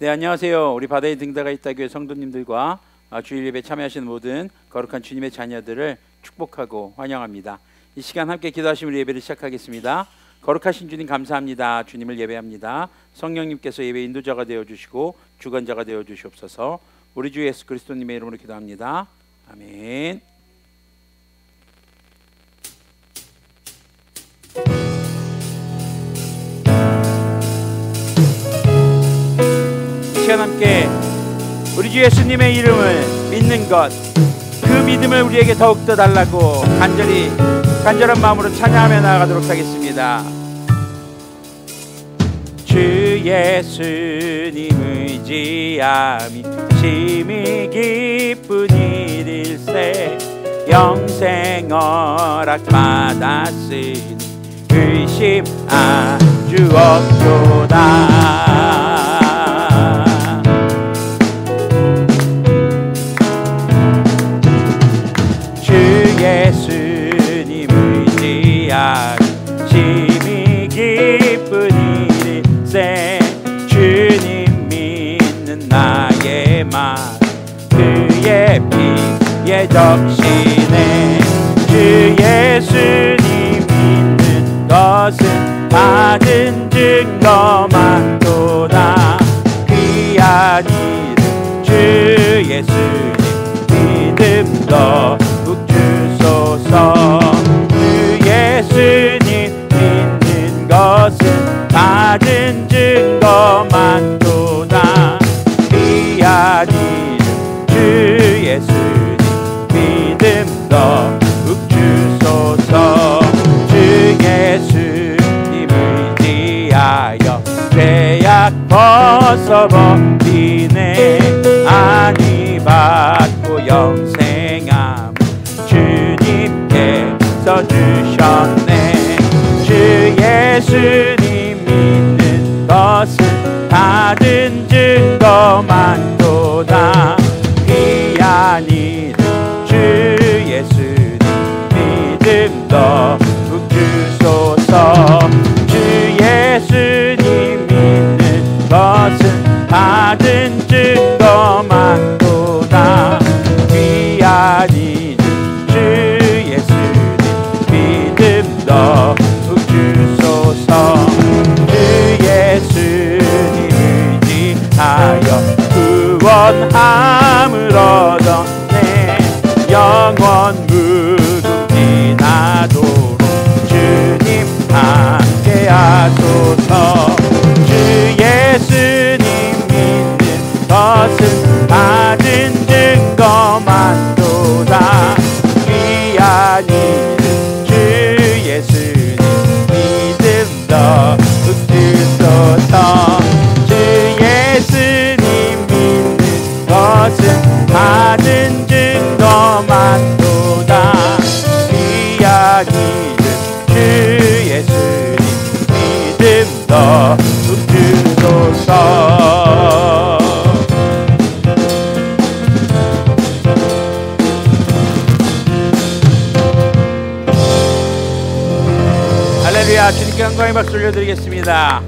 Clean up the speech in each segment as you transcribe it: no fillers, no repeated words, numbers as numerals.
네, 안녕하세요. 우리 바다에 등다가 있다 교회 성도님들과 주일 예배 참여하시는 모든 거룩한 주님의 자녀들을 축복하고 환영합니다. 이 시간 함께 기도하시면 예배를 시작하겠습니다. 거룩하신 주님 감사합니다. 주님을 예배합니다. 성령님께서 예배 인도자가 되어주시고 주관자가 되어주시옵소서. 우리 주 예수 그리스도님의 이름으로 기도합니다. 아멘. 시간 함께 우리 주 예수님의 이름을 믿는 것, 그 믿음을 우리에게 더욱더 달라고 간절한 마음으로 찬양하며 나아가도록 하겠습니다. 주 예수님 의지함이 심히 기쁜 일일세, 영생 허락 받았으니 의심 아주 없도다. 예수님 의지하니 심히 기쁜 일일세, 주님 믿는 나의 맘 그의 피에 적시네. 주 예수님 믿는 것은 받은 증거만도다. 귀한 이름 주 예수님 믿음 더욱 주소서. 주 예수님 믿는 것은 받은 증거만도다. 귀한 이름 주 예수님 믿음 더욱 주소서. 주 예수님 의지하여 죄악 벗어버리네. 안위 받고 영생함 주님께서 주셨네. 주 예수님 믿는 것은 받은 증거만도다. 귀한 이름 주 예수님 믿음 더욱 주소서. 주 예수님 믿는 것은 받은 증거만도다. 귀한 이름 주 예수님 믿음 더욱 주소서. 주 예수님 의지하여 구원함을 얻었네. 영원 무궁 지나도록 주님 함께 하소서. 주 예수님 믿는 것은 받은 증거만도다. 귀한 이름 주 예수님 믿음 더욱 주소서. 주 예수님 믿는 것은 받은 증거만도다. 귀한 이름 주 예수님 믿음 더욱 주소서. 할렐루야. 주님께 영광의 박수 올려드리겠습니다.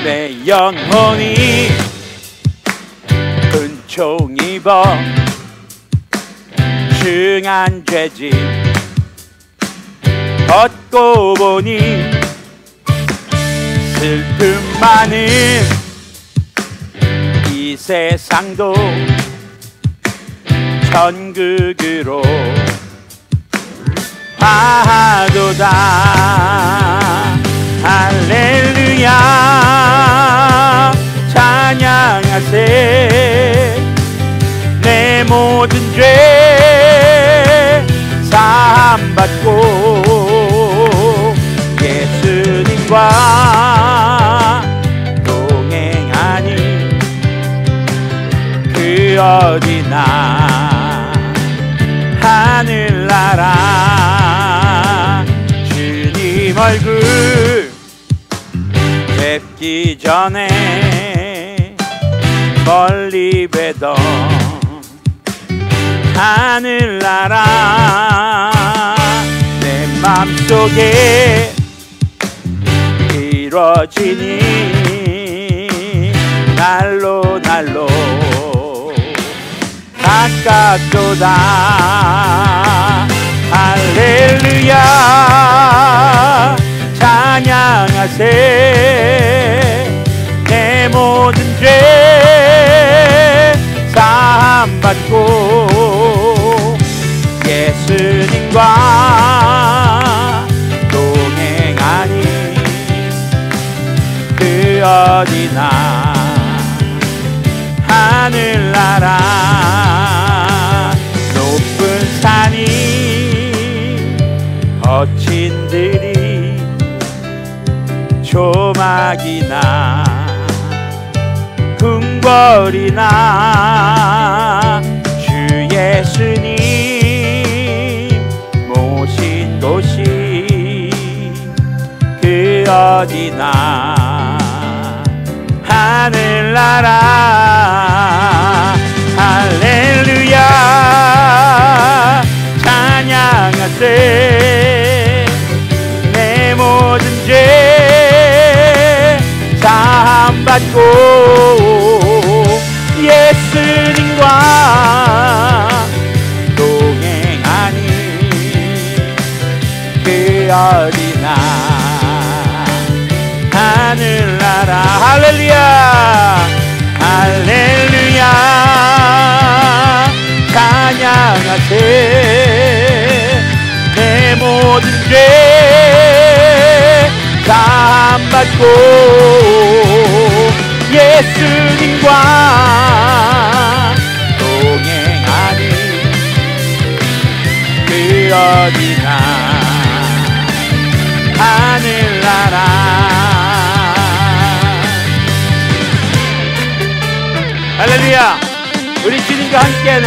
내 영혼이 은총 입어 중한 죄짐 걷고 보니 슬픔 많은 이 세상도 천국으로 하도다. 할렐루야 찬양하세. 내 모든 죄 사함받고 예수님과 동행하니 그 어디나 하늘나라. 주님 얼굴 뵙기 전에 멀리 뵈던 하늘나라 내 맘속에 이루어지니 날로 날로 가깝도다. 할렐루야 찬양하세. 내 모든 죄 사함받고 예수님과 동행하니 그 어디나 하늘나라 높은 산이 거친 들이 조막이나 궁궐이나 주 예수님 모신 곳이 그 어디나 하늘나라. 할렐루야 찬양하세. 내 모든 죄 사함받고 예수님과 동행하니 그 어디나 하늘나라. 할렐루야 할렐루야 찬양하세. 내 모든 죄 사함받고 예수님과 동행하니 그 어디나 하늘나라. 할렐루야. 우리 주님과 함께하는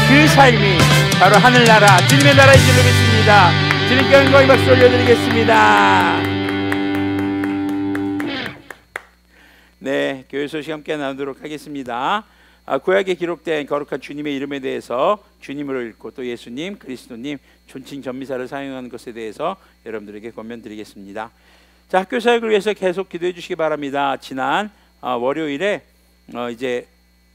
그 삶이 바로 하늘나라 주님의 나라인 줄 믿습니다. 주님께 영광의 박수 올려드리겠습니다. 네, 교회 소식 함께 나누도록 하겠습니다. 구약에 기록된 거룩한 주님의 이름에 대해서 주님으로 읽고 또 예수님, 그리스도님 존칭 전미사를 사용하는 것에 대해서 여러분들에게 권면드리겠습니다. 자, 학교 사역을 위해서 계속 기도해 주시기 바랍니다. 지난 월요일에 이제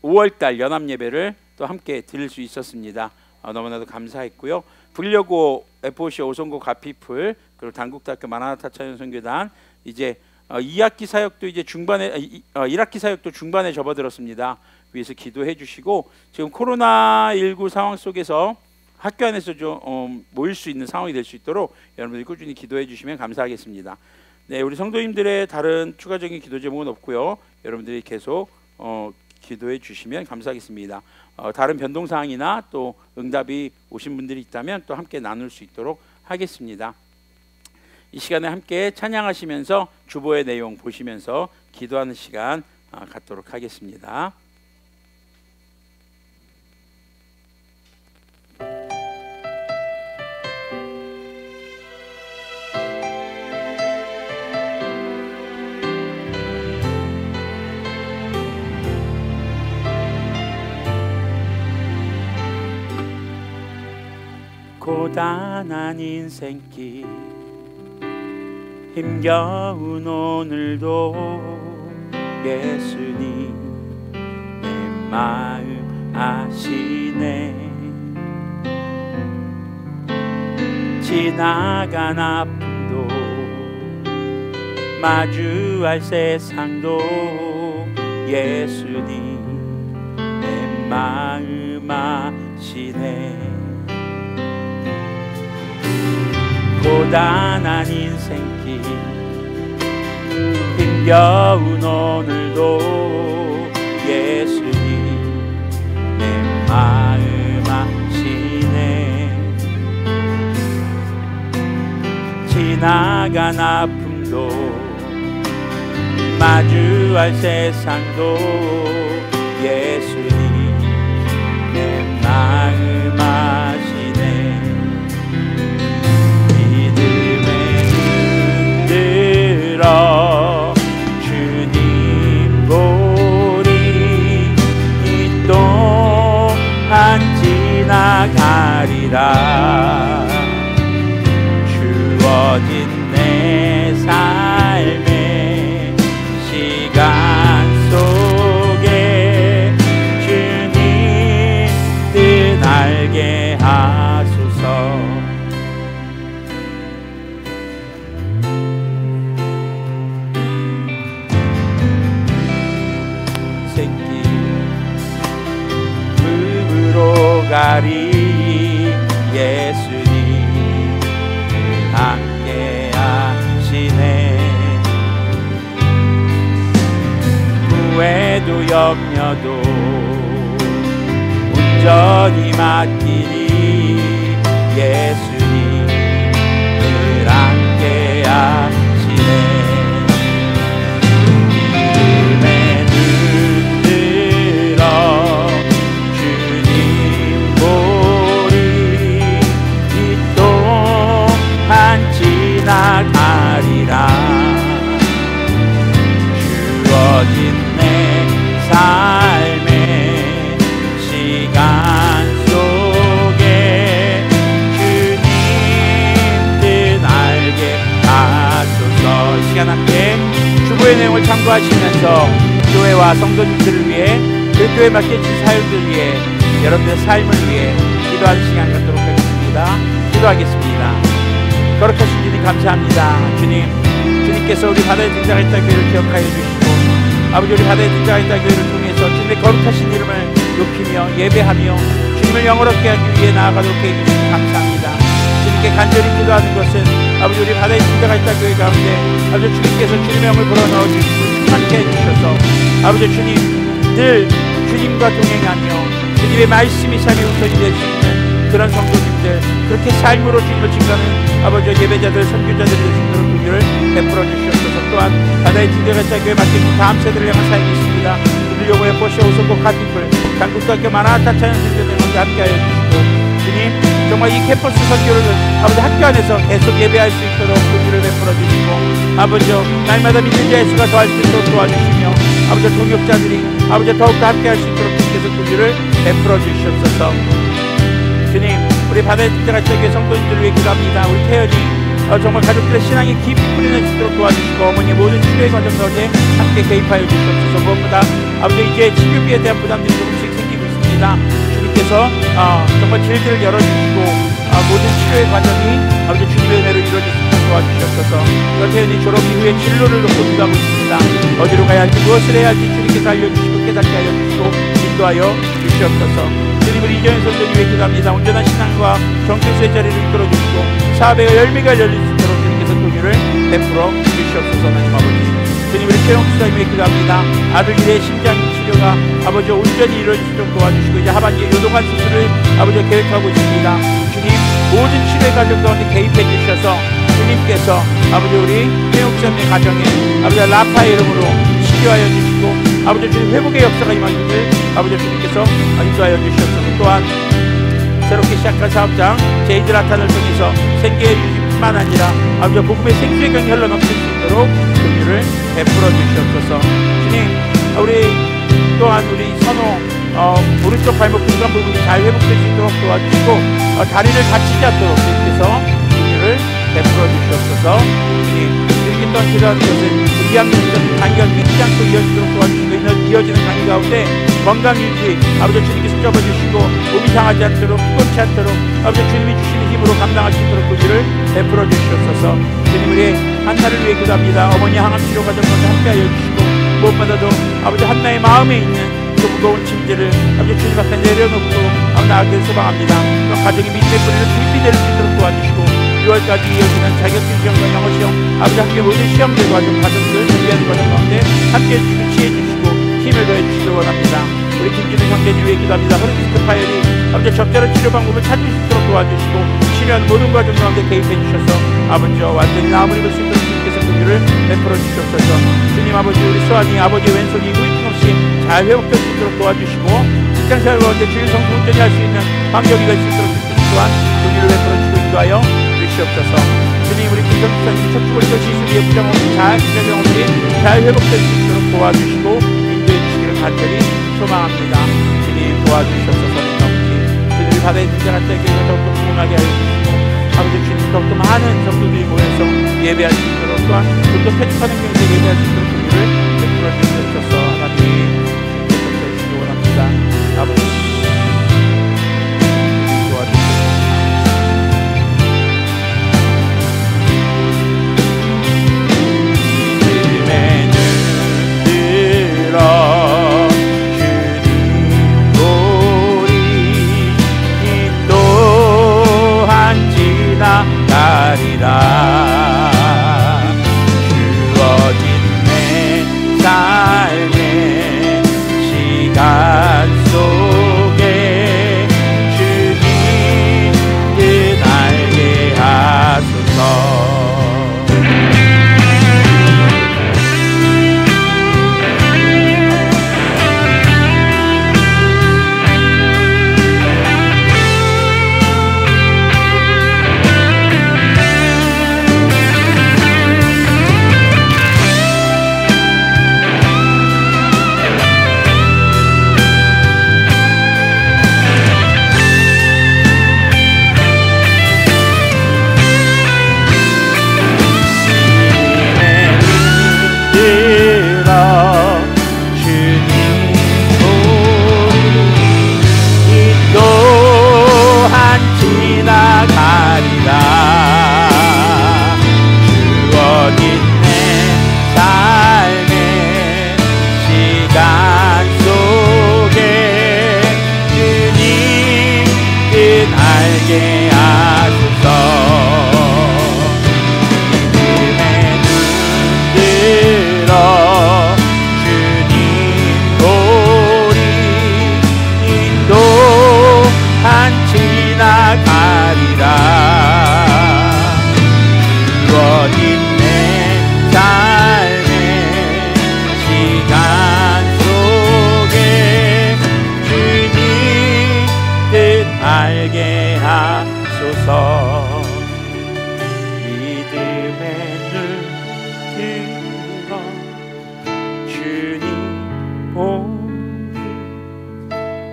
5월달 연합 예배를 또 함께 드릴 수 있었습니다. 너무나도 감사했고요. 불려고 FOC 오송고 가피풀 그리고 단국대학교 마나나타 찬양선교단 이제 2학기 사역도 이제 중반에 1학기 사역도 중반에 접어들었습니다. 위해서 기도해 주시고 지금 코로나19 상황 속에서 학교 안에서 좀 모일 수 있는 상황이 될 수 있도록 여러분들이 꾸준히 기도해 주시면 감사하겠습니다. 네, 우리 성도님들의 다른 추가적인 기도 제목은 없고요. 여러분들이 계속 기도해 주시면 감사하겠습니다. 다른 변동사항이나 또 응답이 오신 분들이 있다면 또 함께 나눌 수 있도록 하겠습니다. 이 시간에 함께 찬양하시면서 주보의 내용 보시면서 기도하는 시간 갖도록 하겠습니다. 고단한 인생길 힘겨운 오늘도 예수님 내 마음 아시네. 지나간 아픔도 마주할 세상도 예수님 내 마음 아시네. 고단한 인생길 힘겨운 오늘도 예수님 내 마음 아시네. 지나간 아픔도 마주할 세상도 예수님 내 마음 아시네. 주님 보리 인생길 품으로 가리 예수님 함께 하시네. 후회도 염려도 온전히 맡기니 예수님 늘 함께 하시네. 믿음에 눈 들어 주님 보리 이 동안 지나가리라. 주어진 내 삶의 시간 속에 주님 뜻 알게 하소서. 이 시간 함께 주보의 내용을 참고하시면서 교회와 성도님들을 위해 그 교회에 맡겨진 사역들을 위해 여러분들의 삶을 위해 기도하는 시간 갖도록 하겠습니다. 기도하겠습니다. 거룩하신 주님 감사합니다. 주님께서 우리 바다에 등장했다 교회를 기억하여 주시고 아버지 우리 바다에 등장했다 교회를 통해서 주님의 거룩하신 이름을 높이며 예배하며 주님을 영원롭게 하기 위해 나아가도록 해주시니 감사합니다. 주님께 간절히 기도하는 것은 아버지 우리 바다에 등장했다 교회 가운데 아버지 주님께서 주님의 영을 불어넣어 주시고 충만케 해주셔서 아버지 주님 늘 주님과 동행하며 주님의 말씀이 삶의 우선이 될 수 있는 그런 성도님들 그렇게 삶으로 주님을 증거하는 아버지 예배자들 선교자들이 될 수 있도록 긍휼을 베풀어 주시옵소서. 또한 바다에 등장했다 교회 맡겨진 다음 세대를 향한 사역이 있습니다. 우리 요구에 포시 오성고 카티플 강북대학교 마나하타 차연선교대원과 함께하여 주시고 주님 정말 이 캠퍼스 선교를 아버지 학교 안에서 계속 예배할 수 있도록 긍휼을 베풀어 주시고 아버지 날마다 믿는 자의 수가 더할 수 있도록 도와주시며 아버지 동역자들이 아버지 더욱더 함께할 수 있도록 주께서 긍휼을 베풀어 주시옵소서. 주님 우리 바다에 등장했다 교회 성도님들을 위해 기도합니다. 우리 태연이 정말 가족들의 신앙이 깊이 뿌리는 수 있도록 도와주시고 어머니의 모든 치료의 과정 가운데 함께 개입하여 주시옵소서. 무엇보다 아버지 이제 치료비에 대한 부담들이 조금씩 생기고 있습니다. 주님께서 정말 길들을 열어주시고 모든 치료의 과정이 아버지 주님의 은혜로 이루어질 수 있도록 도와주시옵소서. 태연이 졸업 이후에 진로를 놓고 기도하고 있습니다. 어디로 가야 할지 무엇을 해야 할지 주님께서 알려주시고 깨닫게 하여 주시고 인도하여 주시옵소서. 주님을 이정현 선생님 위해 기도합니다. 온전한 신앙과 정체수의 자리를 이끌어주시고 사업의 열매가 열릴 수 있도록 주님께서 긍휼을 베풀어 주시옵소서. 하나님 아버지 주님 우리 최영 수사님 위해 기도합니다. 아들 일의 심장 치료가 아버지 온전히 이루어질 수 있도록 도와주시고 이제 하반기에 요동한 수술을 아버지 계획하고 있습니다. 주님 모든 치료의 과정 가운데 개입해 주셔서 주님께서 아버지 우리 최영 수사님의 가정에 아버지 라파의 이름으로 치료하여 주시고 아버지 주님 회복의 역사가 임하기를 아버지 주님께서 인도하여 주시옵소서. 또한 새롭게 시작한 사업장 제이드라탄을 통해서 생계의 유지뿐만 아니라 아버지 복음의 생수의 강이 흘러넘칠 수 있도록 긍휼을 베풀어 주시옵소서. 주님 우리 또한 우리 선호 오른쪽 발목 근감 부분이 잘 회복될 수 있도록 도와주시고 다리를 다치지 않도록 주님께서 긍휼을 베풀어 주시옵소서. 주님 이렇게 또한 기도하는 것은 2학년 전 강의가 끊이지 않고 이어지도록 도와주시고 이어지는 강의 가운데 건강 유지 아버지 주님께서 접어주시고 몸이 상하지 않도록 피곤치 않도록 아버지 주님이 주시는 힘으로 감당할 수 있도록 긍휼을 베풀어 주시옵소서. 주님 우리 한나를 위해 기도합니다. 어머니 항암 치료 과정 가운데 함께하여 주시고 무엇보다도 아버지 한나의 마음에 있는 그 무거운 짐들을 아버지 주님 앞에 내려놓고 나아가길 소망합니다. 가정이 믿음의 뿌리를 깊이 내릴 수 있도록 도와주시고 6월까지 이어지는 자격증 시험과 영어 시험 아버지 함께 모든 시험들 과정 가정들 준비하는 과정 가운데 함께 해주시고 지혜 주시고 힘을 더해 주시길 원합니다. 우리 김준우 형제님 위해 기도합니다. 허리디스크 파열이 아버지 적절한 치료 방법을 찾을 수 있도록 도와주시고 치료하는 모든 과정 가운데 개입해 주셔서 아버지 완전히 나음을 입을 수 있도록 주님께서 긍휼을 베풀어 주시옵소서. 주님 아버지 우리 수환이 아버지 왼손이 후유증 없이 잘 회복될 수 있도록 도와주시고 직장생활 가운데 주일성수 온전히 할 수 있는 환경이 될 수 있도록 주님께서 또한 긍휼을 베풀어 주시고 인도하여 주시옵소서. 주님 우리 김성수사님 척추골절 시술 위에 부정 없이 잘 진행 없이 잘 회복될 수 있도록 도와주시고 인도해 주시기를 간절히 소망합니다. 주님 도와주시옵소서. 주님 우리 바다에 등장할 때 교회가 더욱더 부흥하게 하여 주시고 아버지 주님 더욱더 많은 성도들이 모여서 예배할 수 있도록 또한 좀더 쾌적한 환경에서 예배할 수 있도록 긍휼을 베풀어 주시옵소서. 하나님 주님께서 주시기 원합니다. 아버지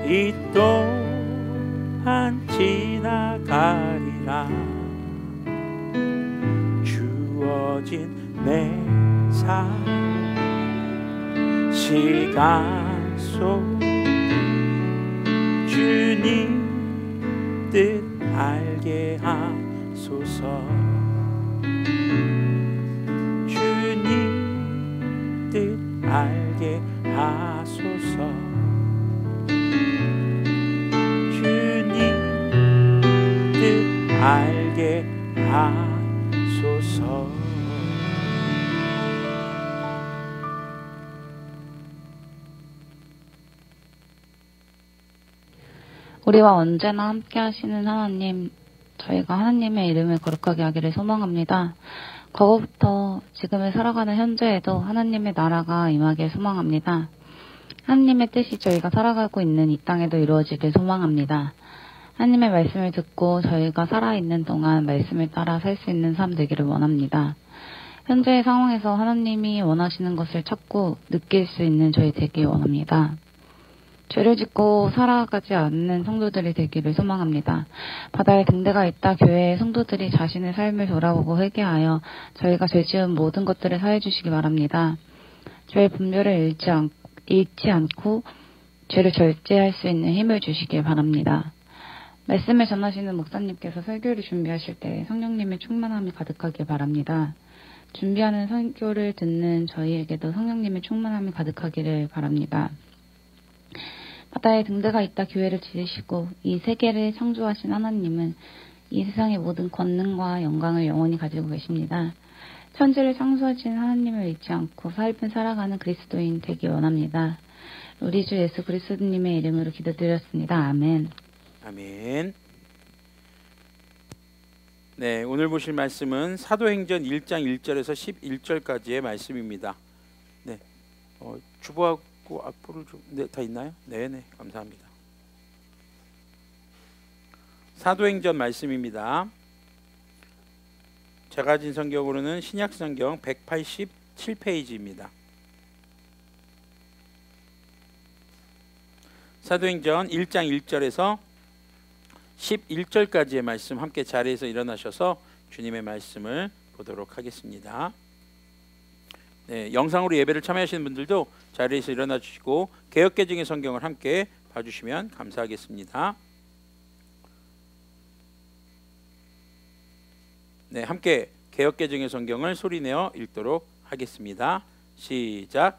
이 또한 지나가리라. 주어진 내 삶 시간 속 주님 뜻 알게 하소서. 주님 뜻 알게 하소서. 주님 뜻 알게 하소서. 우리와 언제나 함께 하시는 하나님, 저희가 하나님의 이름을 거룩하게 하기를 소망합니다. 과거부터 지금을 살아가는 현재에도 하나님의 나라가 임하길 소망합니다. 하나님의 뜻이 저희가 살아가고 있는 이 땅에도 이루어지길 소망합니다. 하나님의 말씀을 듣고 저희가 살아있는 동안 말씀을 따라 살 수 있는 삶 되기를 원합니다. 현재의 상황에서 하나님이 원하시는 것을 찾고 느낄 수 있는 저희 되길 원합니다. 죄를 짓고 살아가지 않는 성도들이 되기를 소망합니다. 바다에 등대가 있다 교회의 성도들이 자신의 삶을 돌아보고 회개하여 저희가 죄 지은 모든 것들을 사해 주시기 바랍니다. 죄의 분별을 잃지 않고 죄를 절제할 수 있는 힘을 주시길 바랍니다. 말씀을 전하시는 목사님께서 설교를 준비하실 때 성령님의 충만함이 가득하길 바랍니다. 준비하는 설교를 듣는 저희에게도 성령님의 충만함이 가득하기를 바랍니다. 바다에 등대가 있다 교회를 지으시고 이 세계를 창조하신 하나님은 이 세상의 모든 권능과 영광을 영원히 가지고 계십니다. 천지를 창조하신 하나님을 잊지 않고 삶을 살아가는 그리스도인 되기 원합니다. 우리 주 예수 그리스도님의 이름으로 기도드렸습니다. 아멘. 아멘. 네, 오늘 보실 말씀은 사도행전 1장 1절에서 11절까지의 말씀입니다. 네, 주보하고 앞으로 좀, 네, 다 있나요? 네네, 감사합니다. 사도행전 말씀입니다. 제가 가진 성경으로는 신약성경 187페이지입니다. 사도행전 1장 1절에서 11절까지의 말씀 함께 자리에서 일어나셔서 주님의 말씀을 보도록 하겠습니다. 네, 영상으로 예배를 참여하시는 분들도 자리에서 일어나 주시고 개역개정의 성경을 함께 봐주시면 감사하겠습니다. 네, 함께 개역개정의 성경을 소리내어 읽도록 하겠습니다. 시작.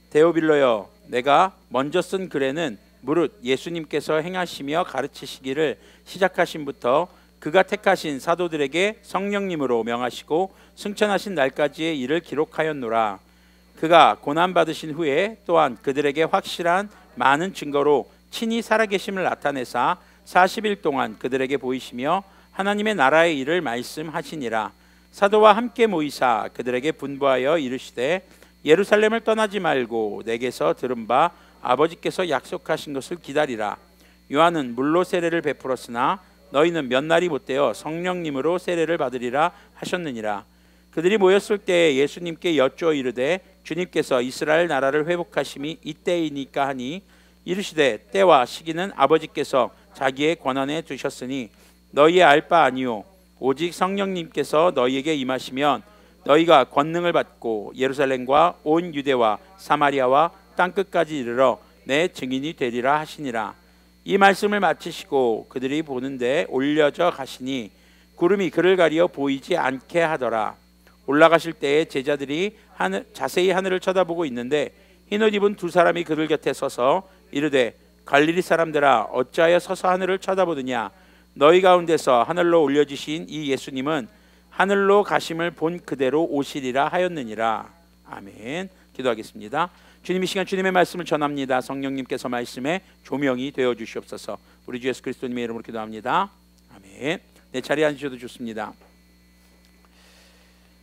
데오빌로여, 내가 먼저 쓴 글에는 무릇 예수님께서 행하시며 가르치시기를 시작하신부터 그가 택하신 사도들에게 성령님으로 명하시고 승천하신 날까지의 일을 기록하였노라. 그가 고난받으신 후에 또한 그들에게 확실한 많은 증거로 친히 살아계심을 나타내사 40일 동안 그들에게 보이시며 하나님의 나라의 일을 말씀하시니라. 사도와 함께 모이사 그들에게 분부하여 이르시되 예루살렘을 떠나지 말고 내게서 들은 바 아버지께서 약속하신 것을 기다리라. 요한은 물로 세례를 베풀었으나 너희는 몇 날이 못되어 성령님으로 세례를 받으리라 하셨느니라. 그들이 모였을 때 예수님께 여쭈어 이르되 주님께서 이스라엘 나라를 회복하심이 이때이니까 하니 이르시되 때와 시기는 아버지께서 자기의 권한에 두셨으니 너희의 알 바 아니요 오직 성령님께서 너희에게 임하시면 너희가 권능을 받고 예루살렘과 온 유대와 사마리아와 땅끝까지 이르러 내 증인이 되리라 하시니라. 이 말씀을 마치시고 그들이 보는데 올려져 가시니 구름이 그를 가리어 보이지 않게 하더라. 올라가실 때에 제자들이 자세히 하늘을 쳐다보고 있는데 흰옷 입은 두 사람이 그들 곁에 서서 이르되 갈릴리 사람들아 어찌하여 서서 하늘을 쳐다보느냐. 너희 가운데서 하늘로 올려지신 이 예수님은 하늘로 가심을 본 그대로 오시리라 하였느니라. 아멘. 기도하겠습니다. 주님, 이 시간 주님의 말씀을 전합니다. 성령님께서 말씀에 조명이 되어 주시옵소서. 우리 주 예수 그리스도님의 이름으로 기도합니다. 아멘. 네, 자리에 앉으셔도 좋습니다.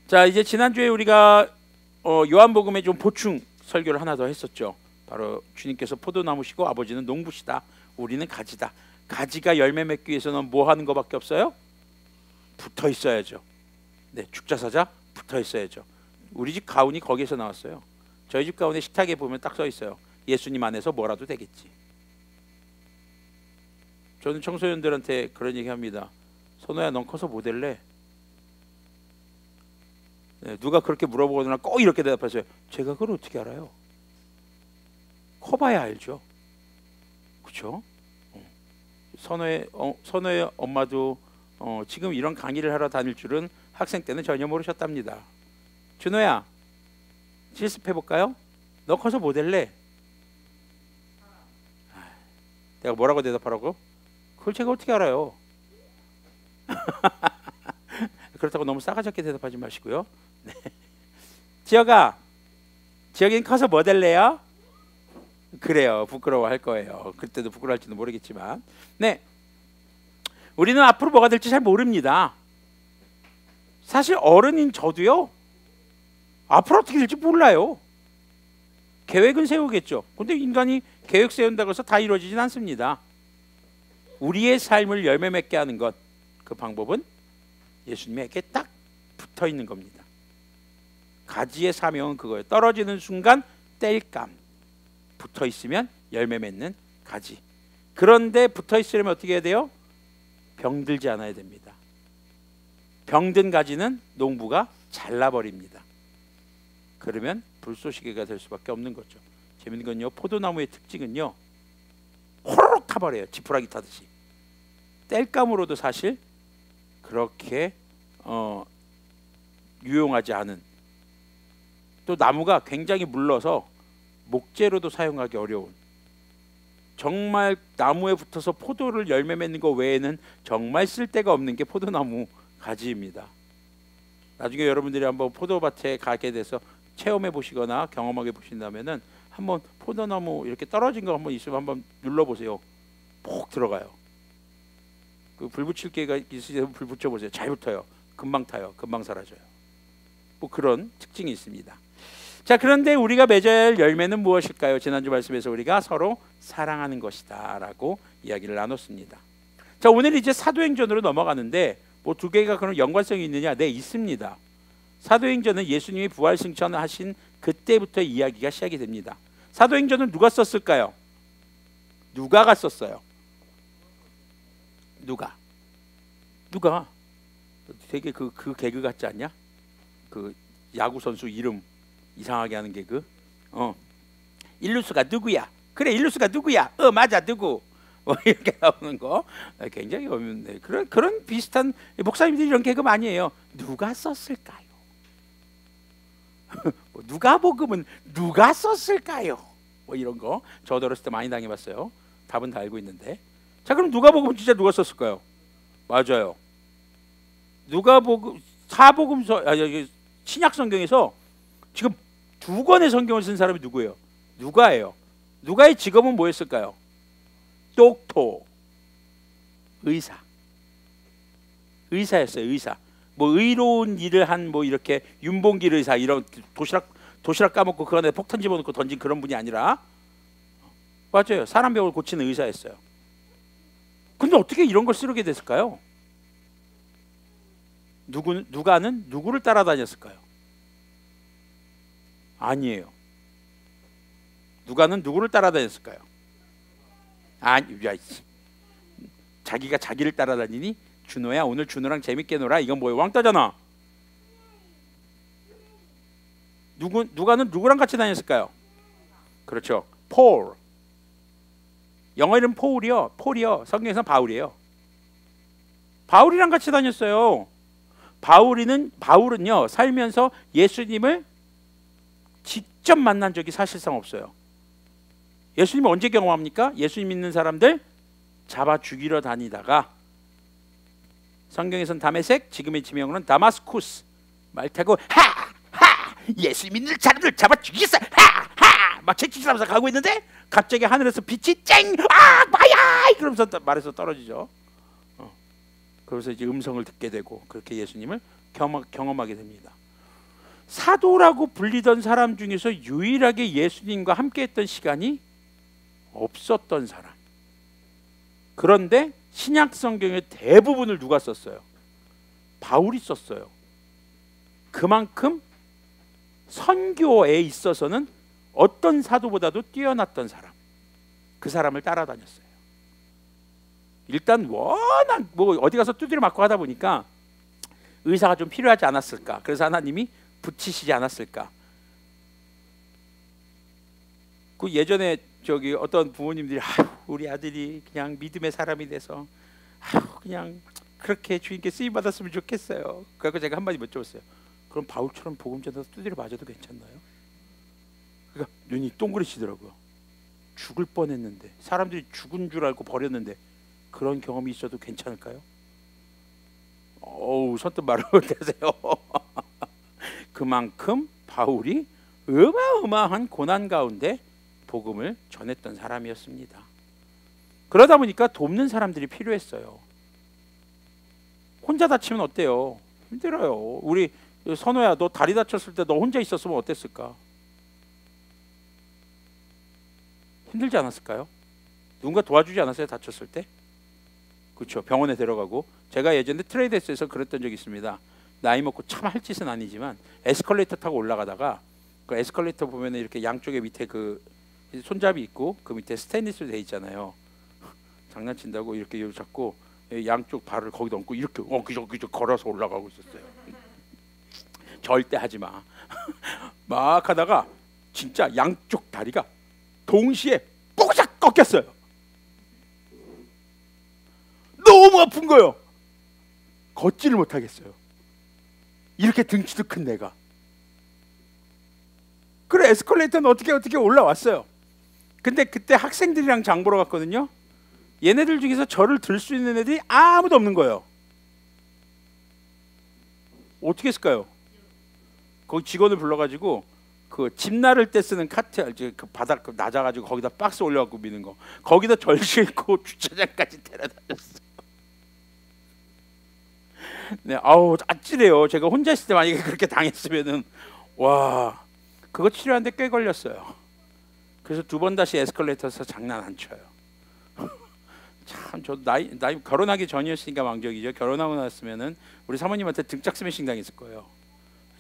자, 이제 지난주에 우리가 요한복음의 좀 보충 설교를 하나 더 했었죠. 바로 주님께서 포도나무시고 아버지는 농부시다. 우리는 가지다. 가지가 열매 맺기 위해서는 뭐 하는 것밖에 없어요? 붙어 있어야죠. 네, 죽자사자 붙어 있어야죠. 우리 집 가훈이 거기에서 나왔어요. 저희 집 가훈의 식탁에 보면 딱 써 있어요. 예수님 안에서 뭐라도 되겠지. 저는 청소년들한테 그런 얘기 합니다. 선호야, 넌 커서 뭐 될래? 네, 누가 그렇게 물어보거나 꼭 이렇게 대답하세요. 제가 그걸 어떻게 알아요? 커봐야 알죠. 그렇죠? 선호의 엄마도 지금 이런 강의를 하러 다닐 줄은 학생 때는 전혀 모르셨답니다. 준호야, 실습해볼까요? 너 커서 뭐 될래? 내가 뭐라고 대답하라고? 그걸 제가 어떻게 알아요? 그렇다고 너무 싸가지 없게 대답하지 마시고요. 네. 지혁이는 커서 뭐 될래요? 그래요. 부끄러워할 거예요. 그때도 부끄러워할지도 모르겠지만, 네, 우리는 앞으로 뭐가 될지 잘 모릅니다. 사실 어른인 저도요, 앞으로 어떻게 될지 몰라요. 계획은 세우겠죠. 근데 인간이 계획 세운다고 해서 다 이루어지진 않습니다. 우리의 삶을 열매 맺게 하는 것, 그 방법은 예수님에게 딱 붙어 있는 겁니다. 가지의 사명은 그거예요. 떨어지는 순간 땔감, 붙어 있으면 열매 맺는 가지. 그런데 붙어 있으려면 어떻게 해야 돼요? 병들지 않아야 됩니다. 병든 가지는 농부가 잘라버립니다. 그러면 불쏘시개가 될 수밖에 없는 거죠. 재밌는 건요, 포도나무의 특징은요, 호로록 타버려요. 지푸라기 타듯이. 땔감으로도 사실 그렇게 유용하지 않은, 또 나무가 굉장히 물러서 목재로도 사용하기 어려운, 정말 나무에 붙어서 포도를 열매 맺는 것 외에는 정말 쓸데가 없는 게 포도나무 가지입니다. 나중에 여러분들이 한번 포도밭에 가게 돼서 체험해 보시거나 경험하게 보신다면은 한번 포도나무 이렇게 떨어진 거 한번 있으면 한번 눌러보세요. 푹 들어가요. 그 불 붙일 기회가 있으시면 불 붙여보세요. 잘 붙어요. 금방 타요. 금방 사라져요. 뭐 그런 특징이 있습니다. 자, 그런데 우리가 맺어야 할 열매는 무엇일까요? 지난주 말씀에서 우리가 서로 사랑하는 것이다 라고 이야기를 나눴습니다. 자, 오늘 이제 사도행전으로 넘어가는데 뭐 두 개가 그런 연관성이 있느냐? 네, 있습니다. 사도행전은 예수님이 부활 승천하신 그때부터 이야기가 시작이 됩니다. 사도행전은 누가 썼을까요? 누가가 썼어요. 누가 되게 그 개그 같지 않냐? 그 야구 선수 이름 이상하게 하는 개그. 일루수가 누구야? 그래, 일루수가 누구야? 맞아, 누구? 뭐 이렇게 나오는 거 굉장히 어렵네. 그런 비슷한, 목사님들이 이런 개그 많이 해요. 누가 썼을까요? 누가복음은 누가 썼을까요? 뭐 이런 거 저도 어렸을 때 많이 당해봤어요. 답은 다 알고 있는데. 자, 그럼 누가복음 진짜 누가 썼을까요? 맞아요. 누가복음, 사복음서, 신약 성경에서 지금 2권의 성경을 쓴 사람이 누구예요? 누가예요. 누가의 직업은 뭐였을까요? 독토, 의사였어요. 의사. 뭐 의로운 일을 한 뭐 이렇게 윤봉길 의사, 이런 도시락 까먹고 그 안에 폭탄 집어넣고 던진 그런 분이 아니라, 맞아요, 사람 병을 고치는 의사였어요. 근데 어떻게 이런 걸 쓰게 됐을까요? 누가는 누구를 따라다녔을까요? 아니에요. 누가는 누구를 따라다녔을까요? 아니, 자기가 자기를 따라다니니? 준호야, 오늘 준호랑 재밌게 놀아. 이건 뭐예요? 왕따잖아. 누가는 누구랑 같이 다녔을까요? 그렇죠, 폴. 영어 이름 폴이요. 성경에서는 바울이에요. 바울이랑 같이 다녔어요. 바울은요, 살면서 예수님을 직접 만난 적이 사실상 없어요. 예수님을 언제 경험합니까? 예수님 믿는 사람들 잡아 죽이러 다니다가, 성경에서는 다메섹, 지금의 지명으로는 다마스쿠스, 말 타고 예수 믿는 사람들 잡아 죽이겠어, 막 채찍질하면서 가고 있는데 갑자기 하늘에서 빛이 마야! 그러면서 말에서 떨어지죠. 그래서 이제 음성을 듣게 되고 그렇게 예수님을 경험하게 됩니다. 사도라고 불리던 사람 중에서 유일하게 예수님과 함께했던 시간이 없었던 사람. 그런데 신약 성경의 대부분을 누가 썼어요? 바울이 썼어요. 그만큼 선교에 있어서는 어떤 사도보다도 뛰어났던 사람, 그 사람을 따라다녔어요. 일단 워낙 뭐 어디 가서 두드려 맞고 하다 보니까 의사가 좀 필요하지 않았을까. 그래서 하나님이 붙이시지 않았을까. 그 예전에 저기 어떤 부모님들이 우리 아들이 그냥 믿음의 사람이 돼서 그냥 그렇게 주님께 쓰임 받았으면 좋겠어요. 그래서 제가 한마디 여쭤봤어요. 그럼 바울처럼 복음 전해서 두드려 맞아도 괜찮나요? 그러니까 눈이 동그래지더라고요. 죽을 뻔했는데, 사람들이 죽은 줄 알고 버렸는데 그런 경험이 있어도 괜찮을까요? 선뜻 말을 못하세요. 그만큼 바울이 어마어마한 고난 가운데 복음을 전했던 사람이었습니다. 그러다 보니까 돕는 사람들이 필요했어요. 혼자 다치면 어때요? 힘들어요. 우리 선호야, 너 다리 다쳤을 때 너 혼자 있었으면 어땠을까? 힘들지 않았을까요? 누군가 도와주지 않았어요? 다쳤을 때? 그렇죠. 병원에 데려가고. 제가 예전에 트레이더스에서 그랬던 적이 있습니다. 나이 먹고 참 할 짓은 아니지만 에스컬레이터 타고 올라가다가 그 에스컬레이터 보면 이렇게 양쪽에 밑에 그 손잡이 있고 그 밑에 스테인리스로 돼 있잖아요. 장난친다고 이렇게 잡고 양쪽 발을 거기다 얹고 이렇게 그저 걸어서 올라가고 있었어요. 절대 하지 마. 막 하다가 진짜 양쪽 다리가 동시에 뽀짝 꺾였어요. 너무 아픈 거예요. 걷지를 못하겠어요. 이렇게 등치도 큰 내가. 그래 에스컬레이터는 어떻게 올라왔어요. 근데 그때 학생들이랑 장 보러 갔거든요. 얘네들 중에서 저를 들 수 있는 애들이 아무도 없는 거예요. 어떻게 했을까요? 거기 직원을 불러가지고 그 집 나를 때 쓰는 카트, 그 바닥 낮아가지고 거기다 박스 올려갖고 미는 거, 거기다 절 싣고 주차장까지 데려다녔어. 네, 아찔해요. 제가 혼자 있을 때 만약에 그렇게 당했으면은 와, 그거 치료하는데 꽤 걸렸어요. 그래서 2번 다시 에스컬레이터에서 장난 안 쳐요. 참, 저도 나이 결혼하기 전이었으니까 망정이죠. 결혼하고 났으면은 우리 사모님한테 등짝 스매싱 당했을 거예요.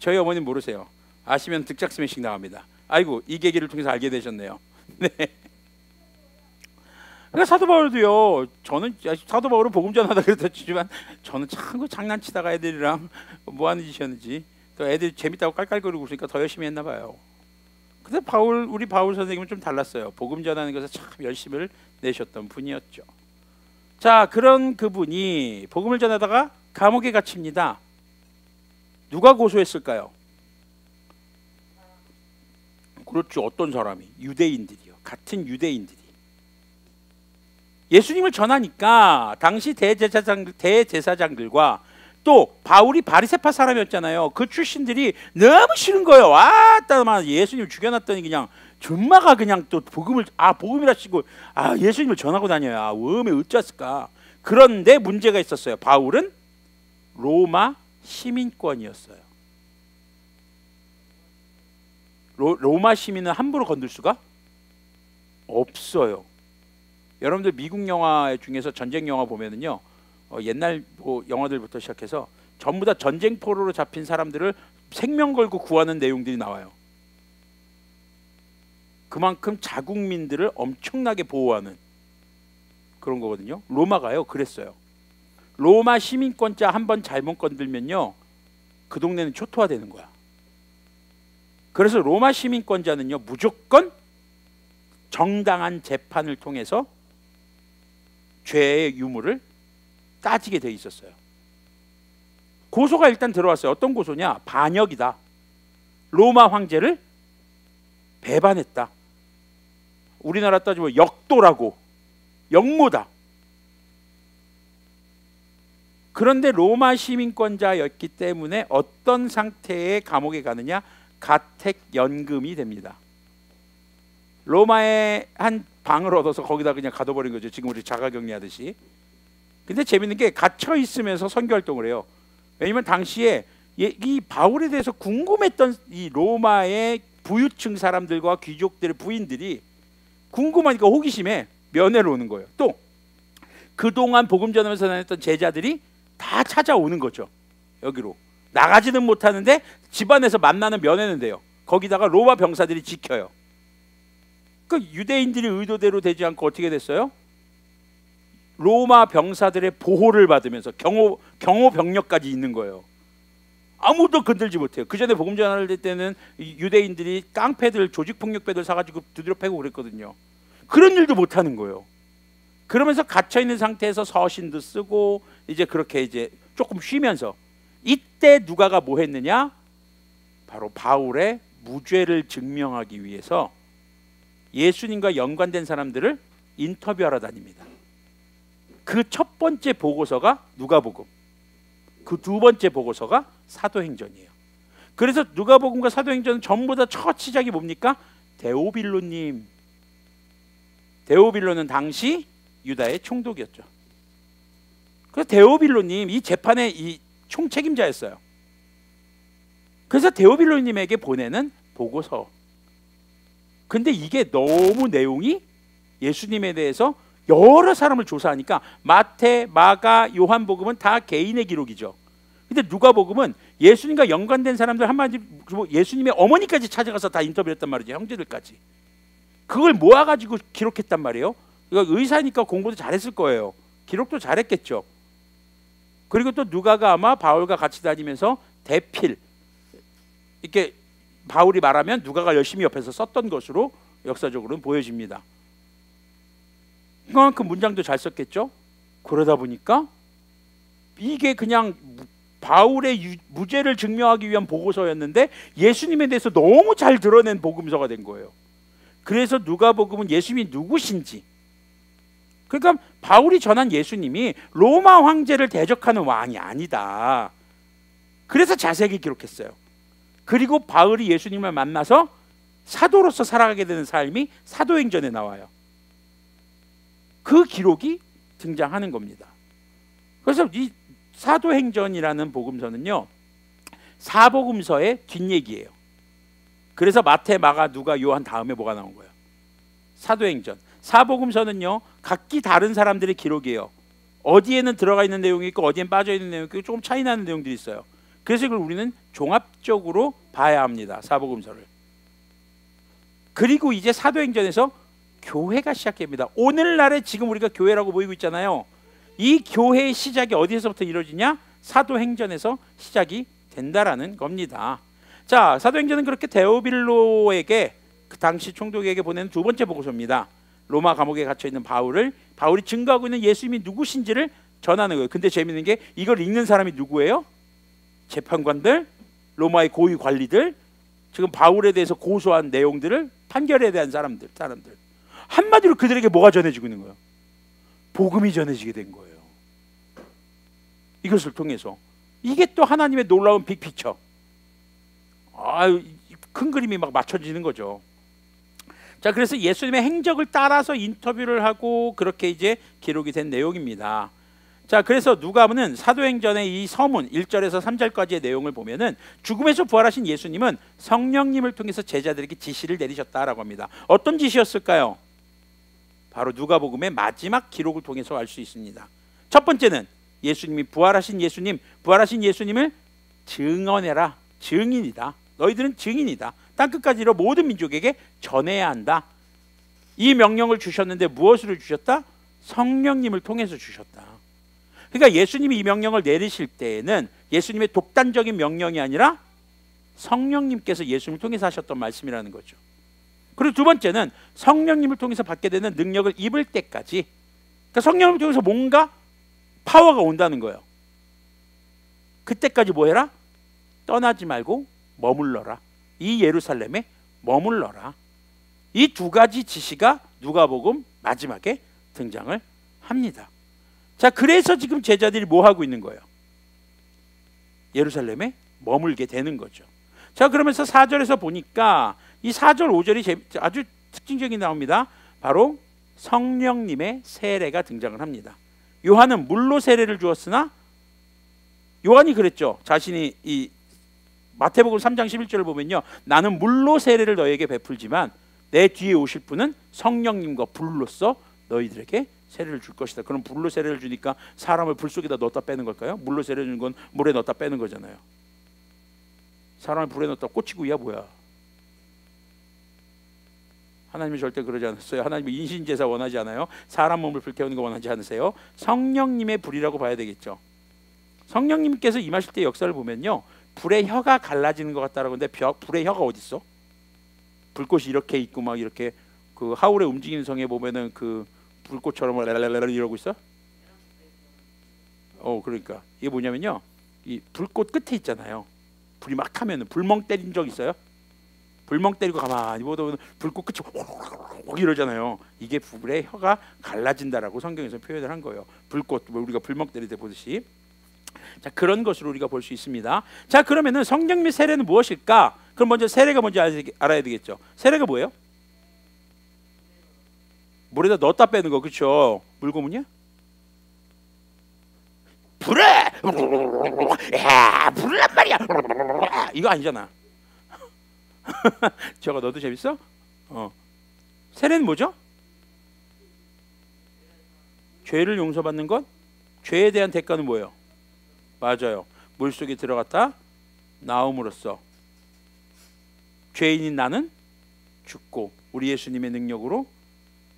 저희 어머님 모르세요. 아시면 등짝 스매싱 당합니다. 아이고, 이 계기를 통해서 알게 되셨네요. 네. 그러니까 사도 바울도요. 저는 사도 바울은 복음 전하다 그랬지만 저는 참 장난치다가 애들이랑 뭐 하는 짓이었는지 또 애들이 재밌다고 깔깔거리고 그러니까 더 열심히 했나 봐요. 근데 우리 바울 선생님은 좀 달랐어요. 복음 전하는 것에 참 열심을 내셨던 분이었죠. 자, 그런 그분이 복음을 전하다가 감옥에 갇힙니다. 누가 고소했을까요? 그렇죠. 어떤 사람이? 유대인들이요. 같은 유대인들이. 예수님을 전하니까 당시 대제사장들과 또 바울이 바리새파 사람이었잖아요. 그 출신들이 너무 싫은 거예요. 따만 예수님을 죽여놨더니 그냥 전마가 그냥 또 복음이라시고 예수님을 전하고 다녀야 왜 어쩌을까. 그런데 문제가 있었어요. 바울은 로마 시민권이었어요. 로마 시민은 함부로 건들 수가 없어요. 여러분들 미국 영화 중에서 전쟁 영화 보면은요, 옛날 영화들부터 시작해서 전부 다 전쟁 포로로 잡힌 사람들을 생명 걸고 구하는 내용들이 나와요. 그만큼 자국민들을 엄청나게 보호하는 그런 거거든요. 로마가요 그랬어요. 로마 시민권자 한번 잘못 건들면요 그 동네는 초토화되는 거야. 그래서 로마 시민권자는요 무조건 정당한 재판을 통해서 죄의 유무를 따지게 돼 있었어요. 고소가 일단 들어왔어요. 어떤 고소냐? 반역이다. 로마 황제를 배반했다. 우리나라 따지면 역도라고, 역모다. 그런데 로마 시민권자였기 때문에 어떤 상태의 감옥에 가느냐? 가택연금이 됩니다. 로마에 한 방을 얻어서 거기다 그냥 가둬버린 거죠. 지금 우리 자가격리하듯이. 근데 재밌는 게 갇혀 있으면서 선교활동을 해요. 왜냐면 당시에 이 바울에 대해서 궁금했던 이 로마의 부유층 사람들과 귀족들의 부인들이 궁금하니까 호기심에 면회를 오는 거예요. 또 그동안 복음 전하면서 다녔던 제자들이 다 찾아오는 거죠. 여기로 나가지는 못하는데 집안에서 만나는 면회는 돼요. 거기다가 로마 병사들이 지켜요. 그 유대인들이 의도대로 되지 않고 어떻게 됐어요? 로마 병사들의 보호를 받으면서 경호 병력까지 있는 거예요. 아무도 건들지 못해요. 그 전에 복음 전할 때는 유대인들이 깡패들, 조직폭력배들 사가지고 두드려 패고 그랬거든요. 그런 일도 못하는 거예요. 그러면서 갇혀 있는 상태에서 서신도 쓰고 이제 그렇게 이제 조금 쉬면서, 이때 누가가 뭐 했느냐? 바로 바울의 무죄를 증명하기 위해서 예수님과 연관된 사람들을 인터뷰하러 다닙니다. 그 첫 번째 보고서가 누가복음, 그 두 번째 보고서가 사도행전이에요. 그래서 누가복음과 사도행전은 전부 다 첫 시작이 뭡니까? 데오빌로님. 데오빌로는 당시 유다의 총독이었죠. 그래서 데오빌로님 이 재판의 이 총책임자였어요. 그래서 데오빌로님에게 보내는 보고서. 근데 이게 너무 내용이 예수님에 대해서 여러 사람을 조사하니까 마태, 마가, 요한복음은 다 개인의 기록이죠. 근데 누가복음은 예수님과 연관된 사람들 한마디로 예수님의 어머니까지 찾아가서 다 인터뷰했단 말이죠. 형제들까지. 그걸 모아가지고 기록했단 말이에요. 이거 의사니까 공부도 잘했을 거예요. 기록도 잘했겠죠. 그리고 또 누가가 아마 바울과 같이 다니면서 대필, 이렇게 바울이 말하면 누가가 열심히 옆에서 썼던 것으로 역사적으로는 보여집니다. 그만큼 문장도 잘 썼겠죠. 그러다 보니까 이게 그냥 바울의 무죄를 증명하기 위한 보고서였는데 예수님에 대해서 너무 잘 드러낸 복음서가 된 거예요. 그래서 누가복음은 예수님이 누구신지, 그러니까 바울이 전한 예수님이 로마 황제를 대적하는 왕이 아니다. 그래서 자세하게 기록했어요. 그리고 바울이 예수님을 만나서 사도로서 살아가게 되는 삶이 사도행전에 나와요. 그 기록이 등장하는 겁니다. 그래서 이 사도행전이라는 복음서는요, 사복음서의 뒷얘기예요. 그래서 마태, 마가, 누가, 요한 다음에 뭐가 나온 거예요? 사도행전. 사복음서는요 각기 다른 사람들의 기록이에요. 어디에는 들어가 있는 내용이 있고 어디엔 빠져 있는 내용이 있고 조금 차이 나는 내용들이 있어요. 그래서 이걸 우리는 종합적으로 봐야 합니다. 사복음서를. 그리고 이제 사도행전에서 교회가 시작됩니다. 오늘날에 지금 우리가 교회라고 보이고 있잖아요. 이 교회의 시작이 어디에서부터 이루어지냐? 사도행전에서 시작이 된다라는 겁니다. 자, 사도행전은 그렇게 데오빌로에게, 그 당시 총독에게 보내는 두 번째 보고서입니다. 로마 감옥에 갇혀 있는 바울이 증거하고 있는 예수님이 누구신지를 전하는 거예요. 근데 재밌는 게 이걸 읽는 사람이 누구예요? 재판관들, 로마의 고위 관리들, 지금 바울에 대해서 고소한 내용들을 판결에 대한 사람들. 한마디로 그들에게 뭐가 전해지고 있는 거예요? 복음이 전해지게 된 거예요. 이것을 통해서. 이게 또 하나님의 놀라운 빅피처. 큰 그림이 막 맞춰지는 거죠. 자, 그래서 예수님의 행적을 따라서 인터뷰를 하고 그렇게 이제 기록이 된 내용입니다. 자, 그래서 누가는 사도행전의 이 서문 1절에서 3절까지의 내용을 보면은 죽음에서 부활하신 예수님은 성령님을 통해서 제자들에게 지시를 내리셨다라고 합니다. 어떤 지시였을까요? 바로 누가복음의 마지막 기록을 통해서 알 수 있습니다. 첫 번째는 예수님이 부활하신 예수님을 증언해라. 증인이다. 너희들은 증인이다. 땅끝까지 이르러 모든 민족에게 전해야 한다. 이 명령을 주셨는데 무엇으로 주셨다? 성령님을 통해서 주셨다. 그러니까 예수님이 이 명령을 내리실 때에는 예수님의 독단적인 명령이 아니라 성령님께서 예수님을 통해서 하셨던 말씀이라는 거죠. 그리고 두 번째는 성령님을 통해서 받게 되는 능력을 입을 때까지, 그러니까 성령을 통해서 뭔가 파워가 온다는 거예요. 그때까지 뭐 해라? 떠나지 말고 머물러라. 이 예루살렘에 머물러라. 이 두 가지 지시가 누가복음 마지막에 등장을 합니다. 자, 그래서 지금 제자들이 뭐 하고 있는 거예요? 예루살렘에 머물게 되는 거죠. 자, 그러면서 4절에서 보니까 이 4절 5절이 아주 특징적인 나옵니다. 바로 성령님의 세례가 등장을 합니다. 요한은 물로 세례를 주었으나, 요한이 그랬죠. 자신이 이 마태복음 3장 11절을 보면요, 나는 물로 세례를 너에게 베풀지만 내 뒤에 오실 분은 성령님과 불로써 너희들에게 세례를 줄 것이다. 그럼 불로 세례를 주니까 사람을 불 속에다 넣었다 빼는 걸까요? 물로 세례 주는 건 물에 넣었다 빼는 거잖아요. 사람을 불에 넣었다 꽂히고 이야 뭐야. 하나님이 절대 그러지 않았어요. 하나님이 인신제사 원하지 않아요. 사람 몸을 불태우는 거 원하지 않으세요. 성령님의 불이라고 봐야 되겠죠. 성령님께서 임하실 때 역사를 보면요, 불의 혀가 갈라지는 것 같다라고 하는데 불의 혀가 어디 있어? 불꽃이 이렇게 있고 막 이렇게 그 하울의 움직이는 성에 보면은 그 불꽃처럼 랄랄랄랄 이러고 있어? 그러니까 이게 뭐냐면요, 이 불꽃 끝에 있잖아요. 불이 막 타면은 불멍 때린 적 있어요? 불멍 때리고 가만히 보다 보면 불꽃 끝이 확 이러잖아요. 이게 불의 혀가 갈라진다라고 성경에서 표현을 한 거예요. 불꽃, 우리가 불멍 때릴 때 보듯이. 자, 그런 것으로 우리가 볼 수 있습니다. 자, 그러면은 성령님의 세례는 무엇일까? 그럼 먼저 세례가 뭔지 알아야 되겠죠. 세례가 뭐예요? 물에다 넣었다 빼는 거, 그렇죠? 물고문이야? 불에! 야, 불란 말이야! 이거 아니잖아. 저거 너도 재밌어? 세례는 뭐죠? 죄를 용서받는 것? 죄에 대한 대가는 뭐예요? 맞아요. 물속에 들어갔다 나옴으로써 죄인인 나는 죽고 우리 예수님의 능력으로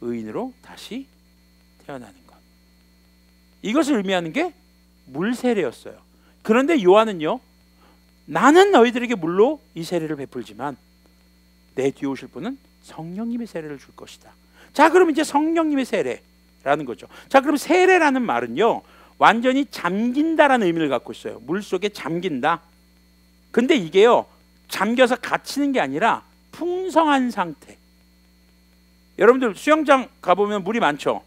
의인으로 다시 태어나는 것. 이것을 의미하는 게 물세례였어요. 그런데 요한은요, 나는 너희들에게 물로 이 세례를 베풀지만 내 뒤에 오실 분은 성령님의 세례를 줄 것이다. 자, 그럼 이제 성령님의 세례라는 거죠. 자, 그럼 세례라는 말은요, 완전히 잠긴다라는 의미를 갖고 있어요. 물속에 잠긴다. 근데 이게요, 잠겨서 갇히는 게 아니라 풍성한 상태. 여러분들 수영장 가보면 물이 많죠.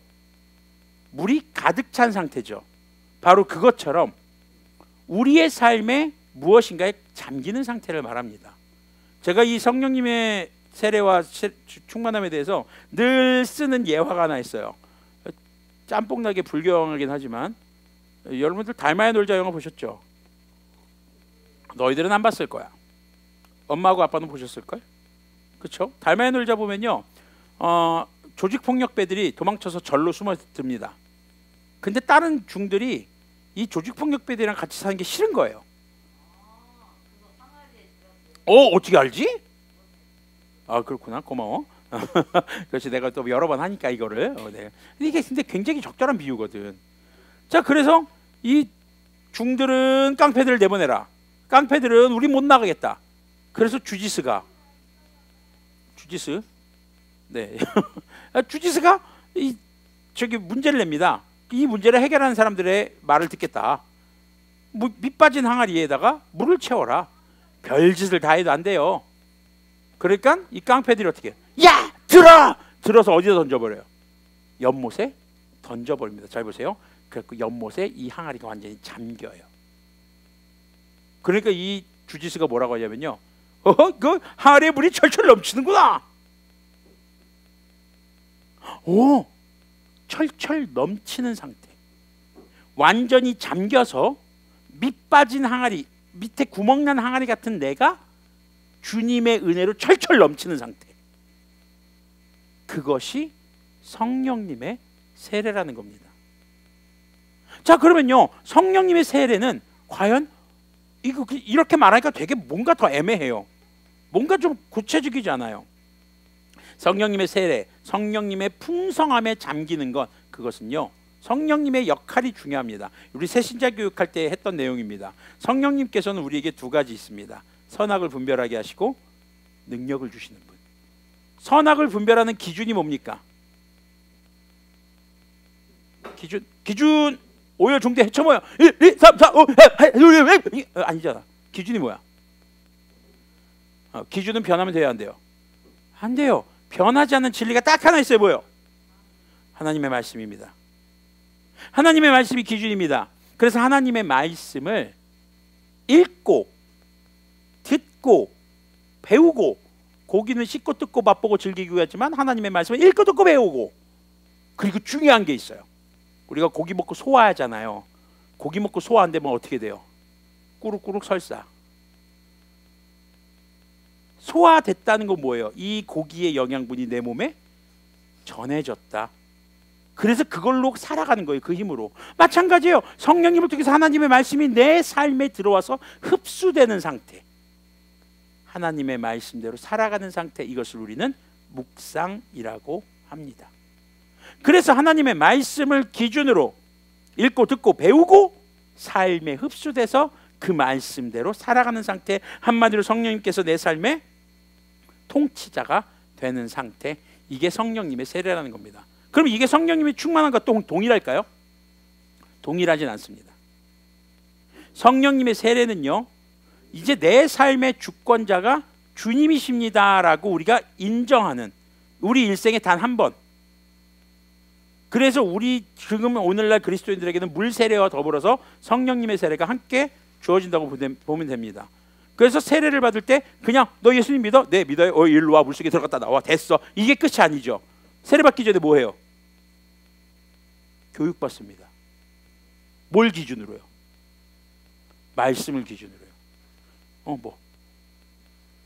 물이 가득 찬 상태죠. 바로 그것처럼 우리의 삶에 무엇인가에 잠기는 상태를 말합니다. 제가 이 성령님의 세례와 충만함에 대해서 늘 쓰는 예화가 하나 있어요. 짬뽕나게 불경하긴 하지만, 여러분들 달마의 놀자 영화 보셨죠? 너희들은 안 봤을 거야. 엄마하고 아빠는 보셨을걸? 그렇죠? 달마의 놀자 보면요, 조직폭력배들이 도망쳐서 절로 숨어듭니다. 근데 다른 중들이 이 조직폭력배들이랑 같이 사는 게 싫은 거예요. 어떻게 알지? 아, 그렇구나. 고마워. 그렇지, 내가 또 여러 번 하니까 이거를. 네. 이게 근데 굉장히 적절한 비유거든. 자, 그래서 이 중들은 깡패들을 내보내라. 깡패들은 우리 못 나가겠다. 그래서 주지스가 저기 문제를 냅니다. 이 문제를 해결하는 사람들의 말을 듣겠다. 밑 빠진 항아리에다가 물을 채워라. 별짓을 다 해도 안 돼요. 그러니까 이 깡패들이 어떻게 해요? 야! 들어서 어디다 던져버려요? 연못에 던져버립니다. 잘 보세요. 그래서 연못에 이 항아리가 완전히 잠겨요. 그러니까 이 주지스가 뭐라고 하냐면요, 그 항아리에 물이 철철 넘치는구나. 철철 넘치는 상태. 완전히 잠겨서 밑 빠진 항아리, 밑에 구멍난 항아리 같은 내가 주님의 은혜로 철철 넘치는 상태. 그것이 성령님의 세례라는 겁니다. 자, 그러면요, 성령님의 세례는 과연 이렇게 말하니까 되게 뭔가 더 애매해요. 뭔가 좀 구체적이지 않아요. 성령님의 세례, 성령님의 풍성함에 잠기는 것, 그것은요, 성령님의 역할이 중요합니다. 우리 새신자 교육할 때 했던 내용입니다. 성령님께서는 우리에게 두 가지 있습니다. 선악을 분별하게 하시고 능력을 주시는 분. 선악을 분별하는 기준이 뭡니까? 기준 오열 중대 해쳐 뭐야? 1, 2, 3, 4, 5, 아니잖아. 기준이 뭐야? 기준은 변하면 돼요, 안 돼요? 안 돼요. 변하지 않는 진리가 딱 하나 있어요. 뭐요? 하나님의 말씀입니다. 하나님의 말씀이 기준입니다. 그래서 하나님의 말씀을 읽고 듣고 배우고, 고기는 씹고 뜯고 맛보고 즐기기 하지만 하나님의 말씀을 읽고 듣고 배우고, 그리고 중요한 게 있어요. 우리가 고기 먹고 소화하잖아요. 고기 먹고 소화 안 되면 어떻게 돼요? 꾸룩꾸룩 설사. 소화됐다는 건 뭐예요? 이 고기의 영양분이 내 몸에 전해졌다. 그래서 그걸로 살아가는 거예요. 그 힘으로. 마찬가지예요. 성령님을 통해서 하나님의 말씀이 내 삶에 들어와서 흡수되는 상태, 하나님의 말씀대로 살아가는 상태, 이것을 우리는 묵상이라고 합니다. 그래서 하나님의 말씀을 기준으로 읽고 듣고 배우고 삶에 흡수돼서 그 말씀대로 살아가는 상태, 한마디로 성령님께서 내 삶의 통치자가 되는 상태, 이게 성령님의 세례라는 겁니다. 그럼 이게 성령님이 충만한 것과 동일할까요? 동일하진 않습니다. 성령님의 세례는요, 이제 내 삶의 주권자가 주님이십니다라고 우리가 인정하는, 우리 일생에 단 한 번. 그래서 우리 지금 오늘날 그리스도인들에게는 물 세례와 더불어서 성령님의 세례가 함께 주어진다고 보면 됩니다. 그래서 세례를 받을 때 그냥 너 예수님 믿어? 네 믿어요. 일로 와, 물속에 들어갔다 나와, 됐어. 이게 끝이 아니죠. 세례 받기 전에 뭐 해요? 교육받습니다. 뭘 기준으로요? 말씀을 기준으로요. 뭐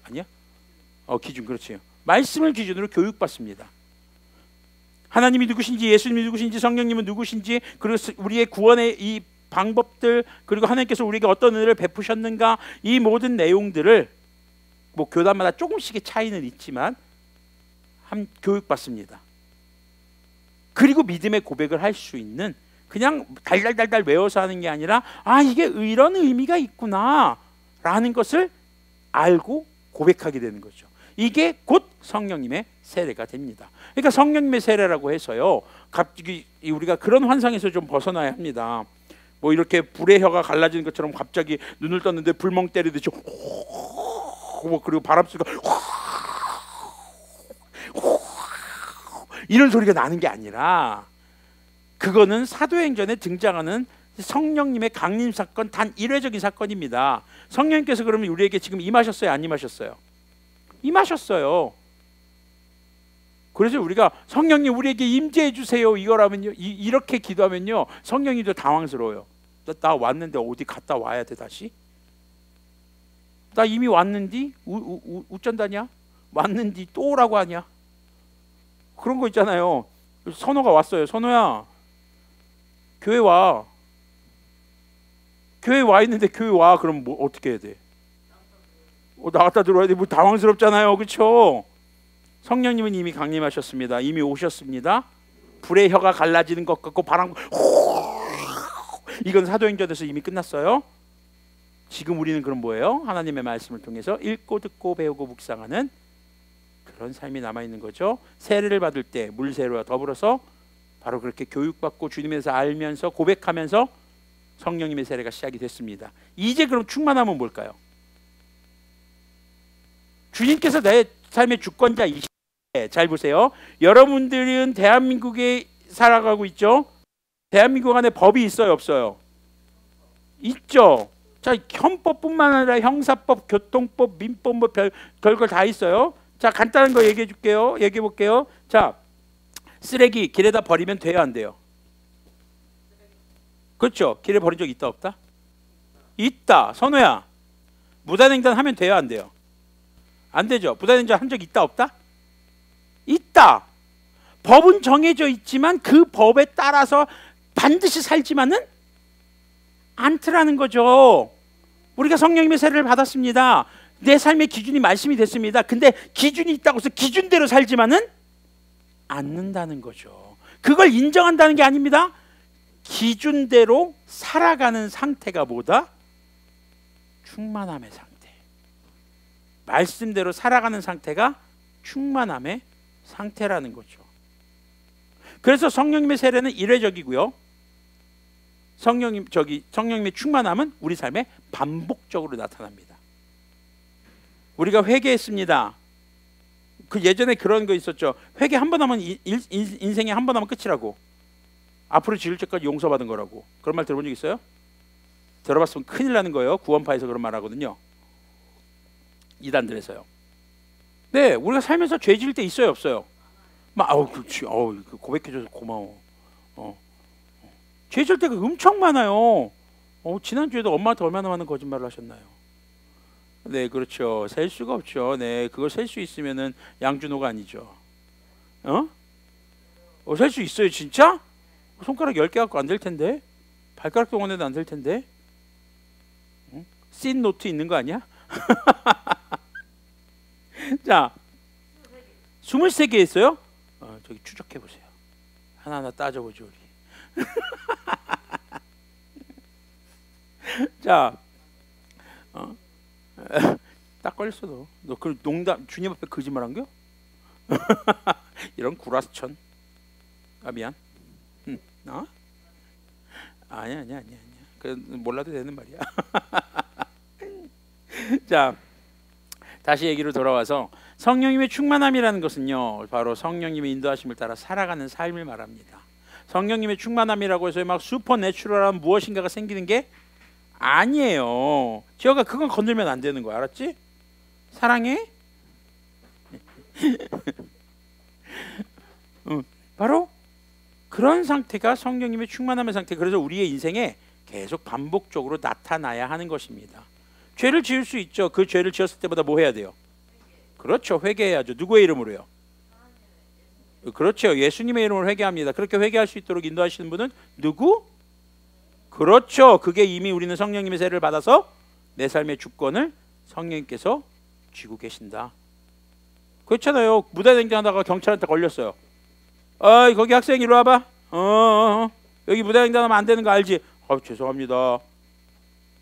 아니야? 기준, 그렇지요. 말씀을 기준으로 교육받습니다. 하나님이 누구신지, 예수님이 누구신지, 성령님은 누구신지, 그리고 우리의 구원의 이 방법들, 그리고 하나님께서 우리에게 어떤 은혜를 베푸셨는가, 이 모든 내용들을 뭐 교단마다 조금씩의 차이는 있지만 교육받습니다. 그리고 믿음의 고백을 할 수 있는, 그냥 달달달달 외워서 하는 게 아니라 이게 이런 의미가 있구나 라는 것을 알고 고백하게 되는 거죠. 이게 곧 성령님의 세례가 됩니다. 그러니까 성령님의 세례라고 해서요, 갑자기 우리가 그런 환상에서 좀 벗어나야 합니다. 뭐 이렇게 불의 혀가 갈라지는 것처럼 갑자기 눈을 떴는데 불멍 때리듯이 뭐 그리고 바람 소리가 이런 소리가 나는 게 아니라, 그거는 사도행전에 등장하는 성령님의 강림 사건, 단 일회적인 사건입니다. 성령님께서 그러면 우리에게 지금 임하셨어요, 안 임하셨어요? 임하셨어요. 그래서 우리가 성령님 우리에게 임재해 주세요 이거라면요, 이렇게 기도하면요, 성령님도 당황스러워요. 나 왔는데 어디 갔다 와야 돼 다시? 나 이미 왔는디? 우쩐다냐? 왔는디 또 오라고 하냐? 그런 거 있잖아요. 선호가 왔어요. 선호야, 교회 와. 교회 와 있는데 교회 와. 그럼 뭐 어떻게 해야 돼? 나갔다 들어와야 돼. 뭐 당황스럽잖아요, 그렇죠? 성령님은 이미 강림하셨습니다. 이미 오셨습니다. 불의 혀가 갈라지는 것 같고 바람 이건 사도행전에서 이미 끝났어요. 지금 우리는 그럼 뭐예요? 하나님의 말씀을 통해서 읽고 듣고 배우고 묵상하는 그런 삶이 남아있는 거죠. 세례를 받을 때 물세례와 더불어서 바로 그렇게 교육받고 주님에서 알면서 고백하면서 성령님의 세례가 시작이 됐습니다. 이제 그럼 충만함은 뭘까요? 주님께서 내 삶의 주권자이시죠. 잘 보세요. 여러분들은 대한민국에 살아가고 있죠. 대한민국 안에 법이 있어요, 없어요? 있죠. 자, 헌법뿐만 아니라 형사법, 교통법, 민법, 뭐 별걸 다 있어요. 자, 간단한 거 얘기해 줄게요. 얘기해 볼게요. 자, 쓰레기 길에다 버리면 돼요, 안 돼요? 그렇죠. 길에 버린 적 있다, 없다? 있다. 선우야, 무단횡단 하면 돼요, 안 돼요? 안 되죠. 무단횡단 한 적 있다, 없다? 있다. 법은 정해져 있지만 그 법에 따라서 반드시 살지만은 않더라는 거죠. 우리가 성령님의 세례를 받았습니다. 내 삶의 기준이 말씀이 됐습니다. 근데 기준이 있다고 해서 기준대로 살지만은 않는다는 거죠. 그걸 인정한다는 게 아닙니다. 기준대로 살아가는 상태가 뭐다? 충만함의 상태. 말씀대로 살아가는 상태가 충만함의 상태라는 거죠. 그래서 성령님의 세례는 일회적이고요. 성령님의 충만함은 우리 삶에 반복적으로 나타납니다. 우리가 회개했습니다. 그 예전에 그런 거 있었죠. 회개 한 번 하면 인생에 한 번 하면 끝이라고. 앞으로 지을 때까지 용서받은 거라고. 그런 말 들어본 적 있어요? 들어봤으면 큰일 나는 거예요. 구원파에서 그런 말 하거든요. 이단들에서요. 네, 우리가 살면서 죄 지을 때 있어요, 없어요? 그렇지. 고백해줘서 고마워. 죄 지을 때가 엄청 많아요. 지난주에도 엄마한테 얼마나 많은 거짓말을 하셨나요? 네, 그렇죠. 셀 수가 없죠. 네, 그걸 셀 수 있으면은 양준호가 아니죠. 셀 수 있어요, 진짜? 손가락 10개 갖고 안 될 텐데. 발가락 동안에도 안 될 텐데. 씬 노트 있는 거 아니야? 자, 23개 했어요? 저기 추적해 보세요. 하나하나 따져보죠 우리. 자, 딱 걸렸어 너. 너 그 농담 주님 앞에 거짓말한겨? 이런 구라스천. 아 미안. 아니야. 그 몰라도 되는 말이야. 자, 다시 얘기로 돌아와서 성령님의 충만함이라는 것은요, 바로 성령님의 인도하심을 따라 살아가는 삶을 말합니다. 성령님의 충만함이라고 해서 막 슈퍼내추럴한 무엇인가가 생기는 게 아니에요. 지어가 그건 건들면 안 되는 거야, 알았지? 사랑해? 바로 그런 상태가 성령님의 충만함의 상태. 그래서 우리의 인생에 계속 반복적으로 나타나야 하는 것입니다. 죄를 지을 수 있죠. 그 죄를 지었을 때마다 뭐 해야 돼요? 그렇죠. 회개해야죠. 누구의 이름으로요? 그렇죠. 예수님의 이름으로 회개합니다. 그렇게 회개할 수 있도록 인도하시는 분은 누구? 그렇죠. 그게 이미 우리는 성령님의 세례를 받아서 내 삶의 주권을 성령님께서 쥐고 계신다. 그렇잖아요. 무단횡단하다가 경찰한테 걸렸어요. 거기 학생 이리 와봐. 여기 무단횡단하면 안 되는 거 알지? 죄송합니다.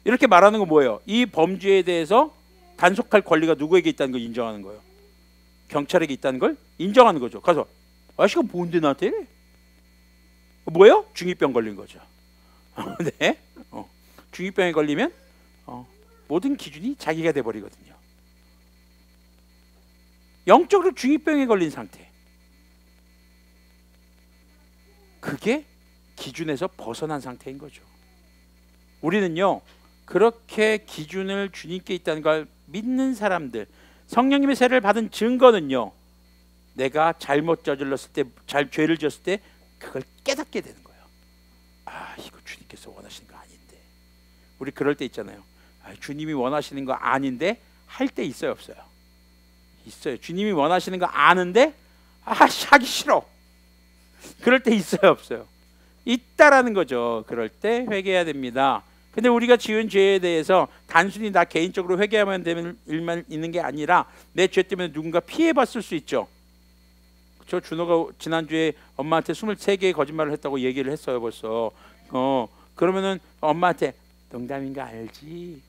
이렇게 말하는 건 뭐예요? 이 범죄에 대해서 단속할 권리가 누구에게 있다는 걸 인정하는 거예요. 경찰에게 있다는 걸 인정하는 거죠. 가서 아씨가 뭔데 나한테 이래? 뭐예요? 중2병 걸린 거죠. 네? 중2병에 걸리면 모든 기준이 자기가 돼버리거든요. 영적으로 중2병에 걸린 상태. 그게 기준에서 벗어난 상태인 거죠. 우리는요, 그렇게 기준을 주님께 있다는 걸 믿는 사람들, 성령님의 세례를 받은 증거는요, 내가 잘못 저질렀을 때, 죄를 지었을 때 그걸 깨닫게 되는 거예요. 이거 주님께서 원하시는 거 아닌데. 우리 그럴 때 있잖아요. 주님이 원하시는 거 아닌데 할 때 있어요, 없어요? 있어요. 주님이 원하시는 거 아는데 하기 싫어. 그럴 때 있어요, 없어요? 있다라는 거죠. 그럴 때 회개해야 됩니다. 근데 우리가 지은 죄에 대해서 단순히 나 개인적으로 회개하면 되는 일만 있는 게 아니라 내 죄 때문에 누군가 피해봤을 수 있죠. 저 준호가 지난주에 엄마한테 23개의 거짓말을 했다고 얘기를 했어요, 벌써. 그러면은 엄마한테 농담인 거 알지?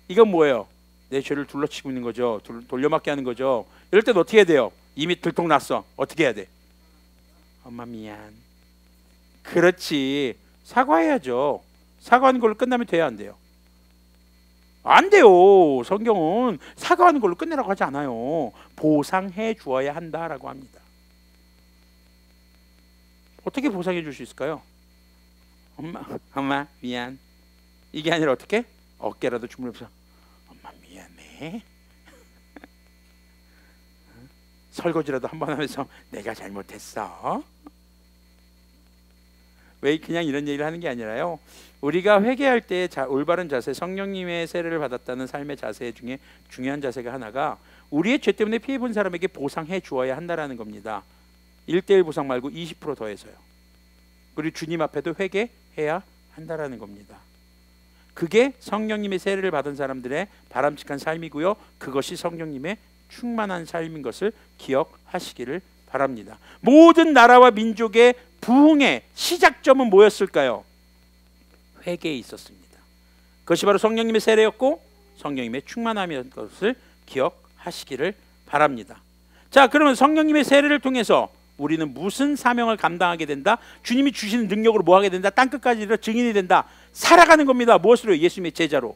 이건 뭐예요? 내 죄를 둘러치고 있는 거죠. 돌려막기 하는 거죠. 이럴 땐 어떻게 해야 돼요? 이미 들통났어. 어떻게 해야 돼? 엄마 미안. 그렇지. 사과해야죠. 사과하는 걸로 끝나면 돼야 안 돼요? 안 돼요. 성경은 사과하는 걸로 끝내라고 하지 않아요. 보상해 주어야 한다라고 합니다. 어떻게 보상해 줄 수 있을까요? 엄마 미안. 이게 아니라 어떻게? 어깨라도 주물러서 엄마 미안해. 설거지라도 한번 하면서 내가 잘못했어. 왜 그냥 이런 얘기를 하는 게 아니라요, 우리가 회개할 때 올바른 자세, 성령님의 세례를 받았다는 삶의 자세 중에 중요한 자세가 하나가 우리의 죄 때문에 피해본 사람에게 보상해 주어야 한다는 겁니다. 1:1 보상 말고 20% 더해서요. 그리고 주님 앞에도 회개해야 한다는 겁니다. 그게 성령님의 세례를 받은 사람들의 바람직한 삶이고요, 그것이 성령님의 충만한 삶인 것을 기억하시기를 바랍니다. 모든 나라와 민족의 부흥의 시작점은 뭐였을까요? 회개에 있었습니다. 그것이 바로 성령님의 세례였고 성령님의 충만함이었던 것을 기억하시기를 바랍니다. 자, 그러면 성령님의 세례를 통해서 우리는 무슨 사명을 감당하게 된다? 주님이 주시는 능력으로 뭐 하게 된다? 땅끝까지 이르러 증인이 된다. 살아가는 겁니다. 무엇으로? 예수님의 제자로.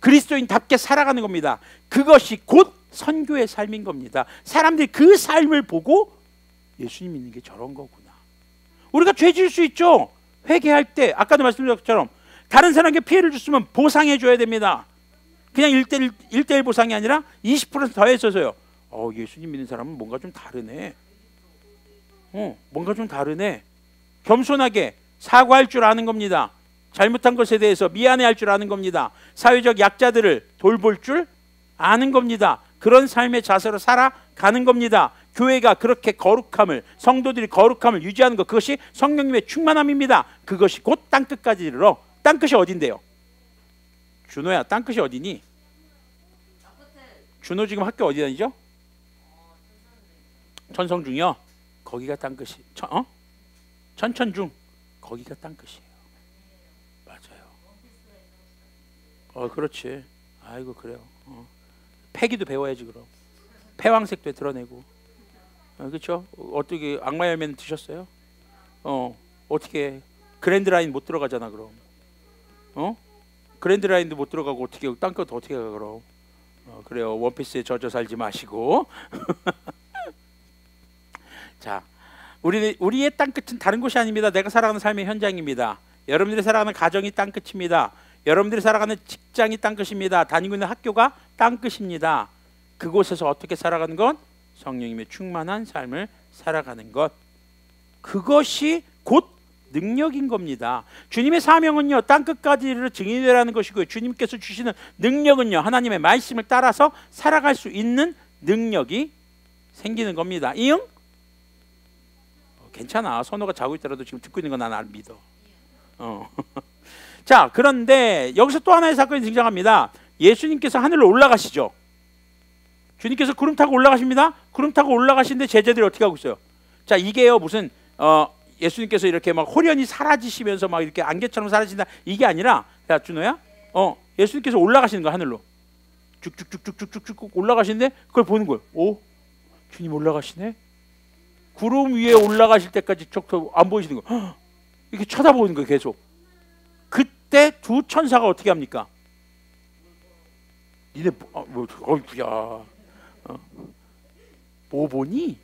그리스도인답게 살아가는 겁니다. 그것이 곧 선교의 삶인 겁니다. 사람들이 그 삶을 보고 예수님 믿는 게 저런 거구나. 우리가 죄 지을 수 있죠. 회개할 때 아까도 말씀드린 것처럼 다른 사람에게 피해를 줬으면 보상해 줘야 됩니다. 그냥 1:1 보상이 아니라 20% 더해서요. 예수님 믿는 사람은 뭔가 좀 다르네. 뭔가 좀 다르네. 겸손하게 사과할 줄 아는 겁니다. 잘못한 것에 대해서 미안해할 줄 아는 겁니다. 사회적 약자들을 돌볼 줄 아는 겁니다. 그런 삶의 자세로 살아가는 겁니다. 교회가 그렇게 거룩함을, 성도들이 거룩함을 유지하는 것, 그것이 성령님의 충만함입니다. 그것이 곧 땅끝까지 이르러. 땅끝이 어딘데요? 준호야, 땅끝이 어디니? 준호 지금 학교 어디 다니죠? 천성 중이요. 거기가 땅끝이 천천 중 거기가 땅끝이에요. 맞아요. 그렇지. 아이고 그래요. 패기도 배워야지 그럼. 패왕색도 드러내고. 그렇죠? 어떻게 악마 열매는 드셨어요? 어떻게 그랜드 라인 못 들어가잖아 그럼. 그랜드 라인도 못 들어가고 어떻게 땅끝 어떻게 가 그럼. 그래요. 원피스에 젖어 살지 마시고. 자, 우리의 땅끝은 다른 곳이 아닙니다. 내가 살아가는 삶의 현장입니다. 여러분들이 살아가는 가정이 땅끝입니다. 여러분들이 살아가는 직장이 땅끝입니다. 다니고 있는 학교가 땅끝입니다. 그곳에서 어떻게 살아가는 것? 성령님의 충만한 삶을 살아가는 것. 그것이 곧 능력인 겁니다. 주님의 사명은요, 땅끝까지 이르러 증인이 되라는 것이고요. 주님께서 주시는 능력은요, 하나님의 말씀을 따라서 살아갈 수 있는 능력이 생기는 겁니다. 이응? 괜찮아. 선호가 자고 있더라도 지금 듣고 있는 건 난 안 믿어. 자, 그런데 여기서 또 하나의 사건이 등장합니다. 예수님께서 하늘로 올라가시죠. 주님께서 구름 타고 올라가십니다. 구름 타고 올라가시는데 제자들이 어떻게 하고 있어요? 자, 이게요 무슨 예수님께서 이렇게 막 홀연히 사라지시면서 막 이렇게 안개처럼 사라진다 이게 아니라, 야 준호야, 예수님께서 올라가시는 거 하늘로 쭉쭉쭉쭉쭉쭉 올라가시는데 그걸 보는 거예요. 오, 주님 올라가시네. 구름 위에 올라가실 때까지 쭉 안 보이시는 거. 이렇게 쳐다보는 거예요 계속. 그때 두 천사가 어떻게 합니까? 니네 어이구야, 뭐 보니?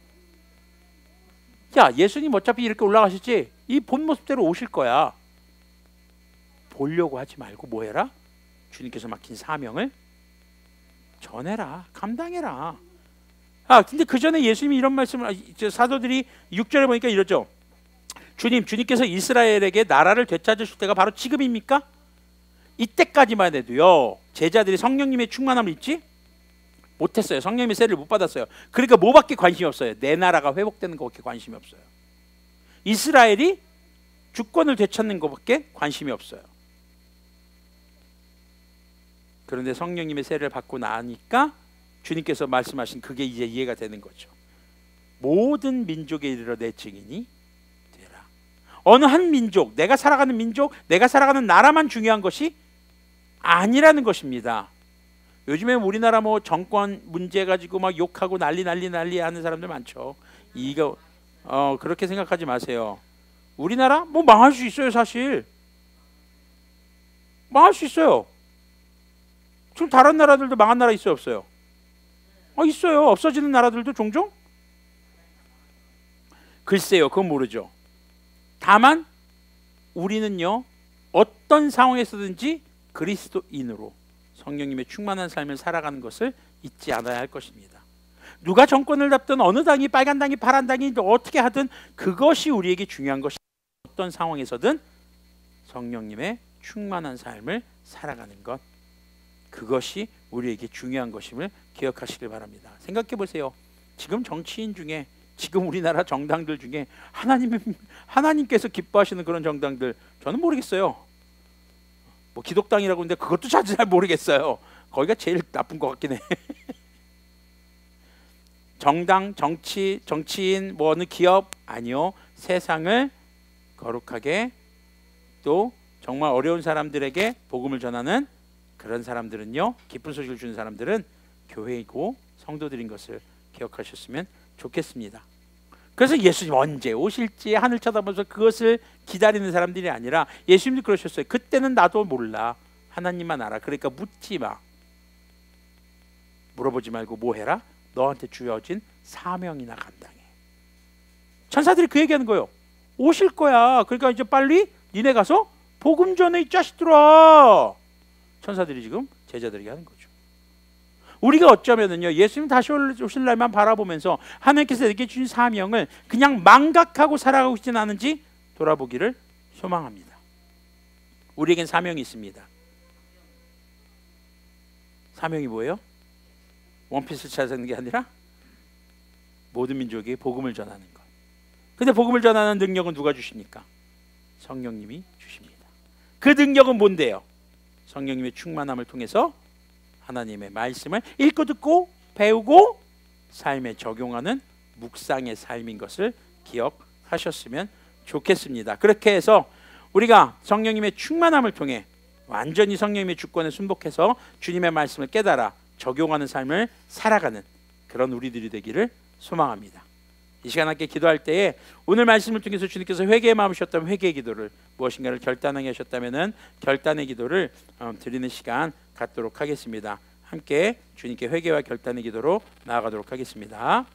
야, 예수님 어차피 이렇게 올라가셨지? 이 본 모습대로 오실 거야. 보려고 하지 말고 뭐 해라? 주님께서 맡긴 사명을 전해라. 감당해라. 근데 그 전에 예수님이 이런 말씀을, 사도들이 6절에 보니까 이러죠. 주님께서 이스라엘에게 나라를 되찾으실 때가 바로 지금입니까? 이때까지만 해도요, 제자들이 성령님의 충만함을 잊지 못했어요. 성령님의 세례를 못 받았어요. 그러니까 뭐밖에 관심이 없어요. 내 나라가 회복되는 것밖에 관심이 없어요. 이스라엘이 주권을 되찾는 것밖에 관심이 없어요. 그런데 성령님의 세례를 받고 나니까 주님께서 말씀하신 그게 이제 이해가 되는 거죠. 모든 민족에 이르러 내 증인이 되라. 어느 한 민족, 내가 살아가는 민족, 내가 살아가는 나라만 중요한 것이 아니라는 것입니다. 요즘에 우리나라 뭐 정권 문제 가지고 막 욕하고 난리 하는 사람들 많죠. 이거 그렇게 생각하지 마세요. 우리나라 뭐 망할 수 있어요. 사실 망할 수 있어요. 지금 다른 나라들도 망한 나라 있어요, 없어요? 있어요. 없어지는 나라들도 종종? 글쎄요, 그건 모르죠. 다만 우리는요, 어떤 상황에서든지 그리스도인으로 성령님의 충만한 삶을 살아가는 것을 잊지 않아야 할 것입니다. 누가 정권을 잡든 어느 당이 빨간 당이 파란 당이 어떻게 하든 그것이 우리에게 중요한 것이, 어떤 상황에서든 성령님의 충만한 삶을 살아가는 것, 그것이 우리에게 중요한 것임을 기억하시길 바랍니다. 생각해 보세요. 지금 정치인 중에, 지금 우리나라 정당들 중에 하나님께서 기뻐하시는 그런 정당들 저는 모르겠어요. 뭐 기독당이라고 하는데 그것도 잘 모르겠어요. 거기가 제일 나쁜 것 같긴 해. 정당, 정치인, 뭐 어느 기업 아니요. 세상을 거룩하게 또 정말 어려운 사람들에게 복음을 전하는 그런 사람들은요, 기쁜 소식을 주는 사람들은 교회이고 성도들인 것을 기억하셨으면 좋겠습니다. 그래서 예수님 언제 오실지 하늘 쳐다보면서 그것을 기다리는 사람들이 아니라, 예수님도 그러셨어요. 그때는 나도 몰라. 하나님만 알아. 그러니까 묻지 마. 물어보지 말고 뭐 해라? 너한테 주어진 사명이나 감당해. 천사들이 그 얘기하는 거예요. 오실 거야. 그러니까 이제 빨리 니네 가서 복음 전해 이 자식들아. 천사들이 지금 제자들에게 하는 거죠. 우리가 어쩌면은요, 예수님 다시 오실 날만 바라보면서 하나님께서 이렇게 주신 사명을 그냥 망각하고 살아가고 있지는 않은지 돌아보기를 소망합니다. 우리에겐 사명이 있습니다. 사명이 뭐예요? 원피스를 찾는 게 아니라 모든 민족에게 복음을 전하는 것. 근데 복음을 전하는 능력은 누가 주십니까? 성령님이 주십니다. 그 능력은 뭔데요? 성령님의 충만함을 통해서 하나님의 말씀을 읽고 듣고 배우고 삶에 적용하는 묵상의 삶인 것을 기억하셨으면 좋겠습니다. 그렇게 해서 우리가 성령님의 충만함을 통해 완전히 성령님의 주권에 순복해서 주님의 말씀을 깨달아 적용하는 삶을 살아가는 그런 우리들이 되기를 소망합니다. 이 시간 함께 기도할 때에 오늘 말씀을 통해서 주님께서 회개의 마음을 주셨다면 회개의 기도를, 무엇인가를 결단하게 하셨다면 결단의 기도를 드리는 시간 갖도록 하겠습니다. 함께 주님께 회개와 결단의 기도로 나아가도록 하겠습니다.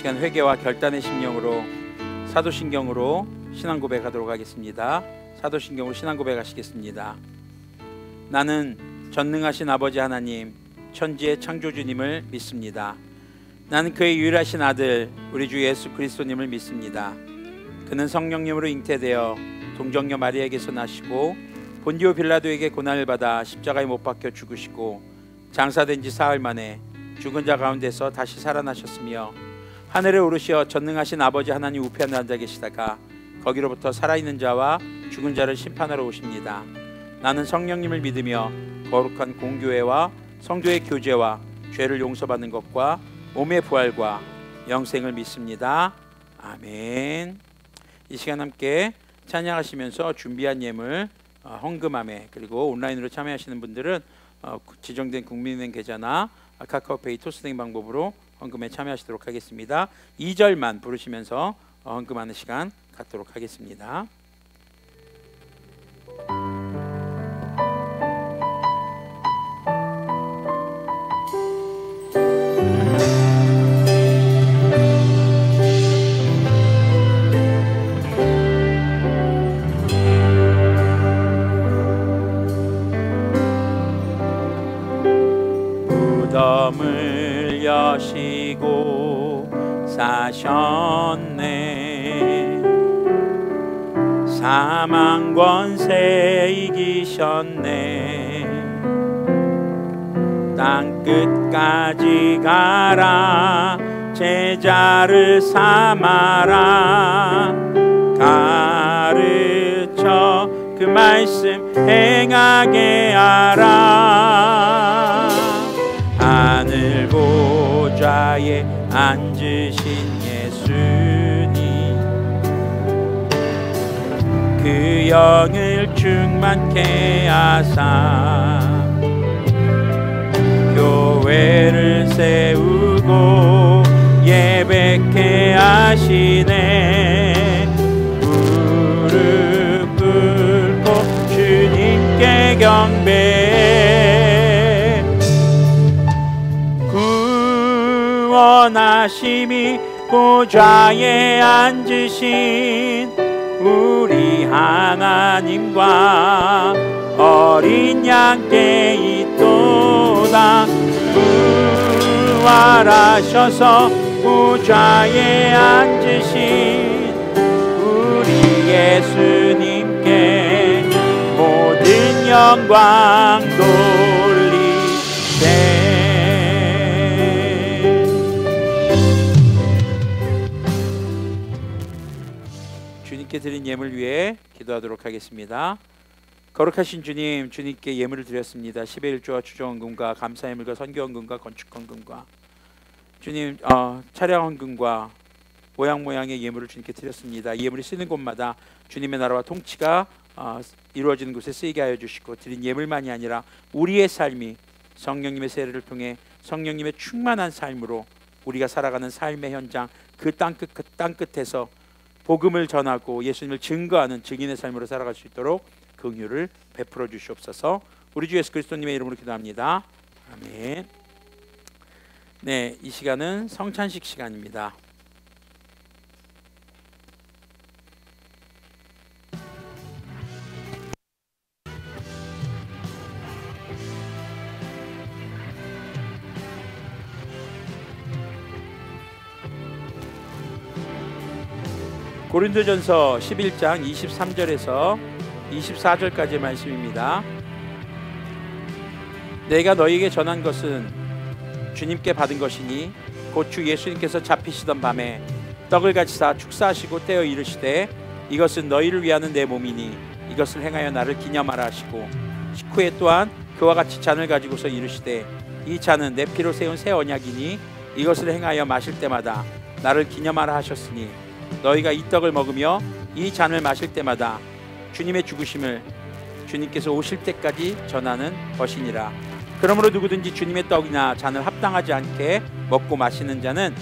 시간 회개와 결단의 심령으로 사도신경으로 신앙 고백하도록 하겠습니다. 사도신경으로 신앙 고백하시겠습니다. 나는 전능하신 아버지 하나님, 천지의 창조주님을 믿습니다. 나는 그의 유일하신 아들 우리 주 예수 그리스도님을 믿습니다. 그는 성령님으로 잉태되어 동정녀 마리아에게서 나시고 본디오 빌라도에게 고난을 받아 십자가에 못 박혀 죽으시고 장사된 지 사흘 만에 죽은 자 가운데서 다시 살아나셨으며 하늘에 오르시어 전능하신 아버지 하나님 우편에 앉아 계시다가 거기로부터 살아있는 자와 죽은 자를 심판하러 오십니다. 나는 성령님을 믿으며 거룩한 공교회와 성도의 교제와 죄를 용서받는 것과 몸의 부활과 영생을 믿습니다. 아멘. 이 시간 함께 찬양하시면서 준비한 예물 헌금함에, 그리고 온라인으로 참여하시는 분들은 지정된 국민은행 계좌나 카카오페이 토스뱅 방법으로 헌금에 참여하시도록 하겠습니다. 2절만 부르시면서 헌금하는 시간 갖도록 하겠습니다. 무덤을 여시고 사셨네. 사망 권세 이기셨네. 땅 끝까지 가라, 제자를 삼아라. 가르쳐 그 말씀 행하게 하라. 하늘 보좌에 앉으신 예수님, 그 영을 충만케 하사 교회를 세우고 예배케 하시네. 무릎 꿇고 주님께 경배해. 구원하심이 보좌에 앉으신 우리 하나님과 어린 양께 있도다. 부활하셔서 보좌에 앉으신 우리 예수님께 모든 영광 돌리세. 주님께 드린 예물 위해 기도하도록 하겠습니다. 거룩하신 주님, 주님께 예물을 드렸습니다. 10의 1조와 추정헌금과 감사예물과 선교헌금과 건축헌금과 주님 차량헌금과 모양의 예물을 주님께 드렸습니다. 이 예물이 쓰는 곳마다 주님의 나라와 통치가 이루어지는 곳에 쓰이게 하여 주시고, 드린 예물만이 아니라 우리의 삶이 성령님의 세례를 통해 성령님의 충만한 삶으로 우리가 살아가는 삶의 현장, 그 땅끝에서 복음을 전하고 예수님을 증거하는 증인의 삶으로 살아갈 수 있도록 긍휼을 베풀어 주시옵소서. 우리 주 예수 그리스도님의 이름으로 기도합니다. 아멘. 네, 이 시간은 성찬식 시간입니다. 고린도전서 11장 23절에서 24절까지의 말씀입니다. 내가 너희에게 전한 것은 주님께 받은 것이니 곧 주 예수님께서 잡히시던 밤에 떡을 가지사 축사하시고 떼어 이르시되 이것은 너희를 위하는 내 몸이니 이것을 행하여 나를 기념하라 하시고, 식후에 또한 그와 같이 잔을 가지고서 이르시되 이 잔은 내 피로 세운 새 언약이니 이것을 행하여 마실 때마다 나를 기념하라 하셨으니 너희가 이 떡을 먹으며 이 잔을 마실 때마다 주님의 죽으심을 주님께서 오실 때까지 전하는 것이니라. 그러므로 누구든지 주님의 떡이나 잔을 합당하지 않게 먹고 마시는 자는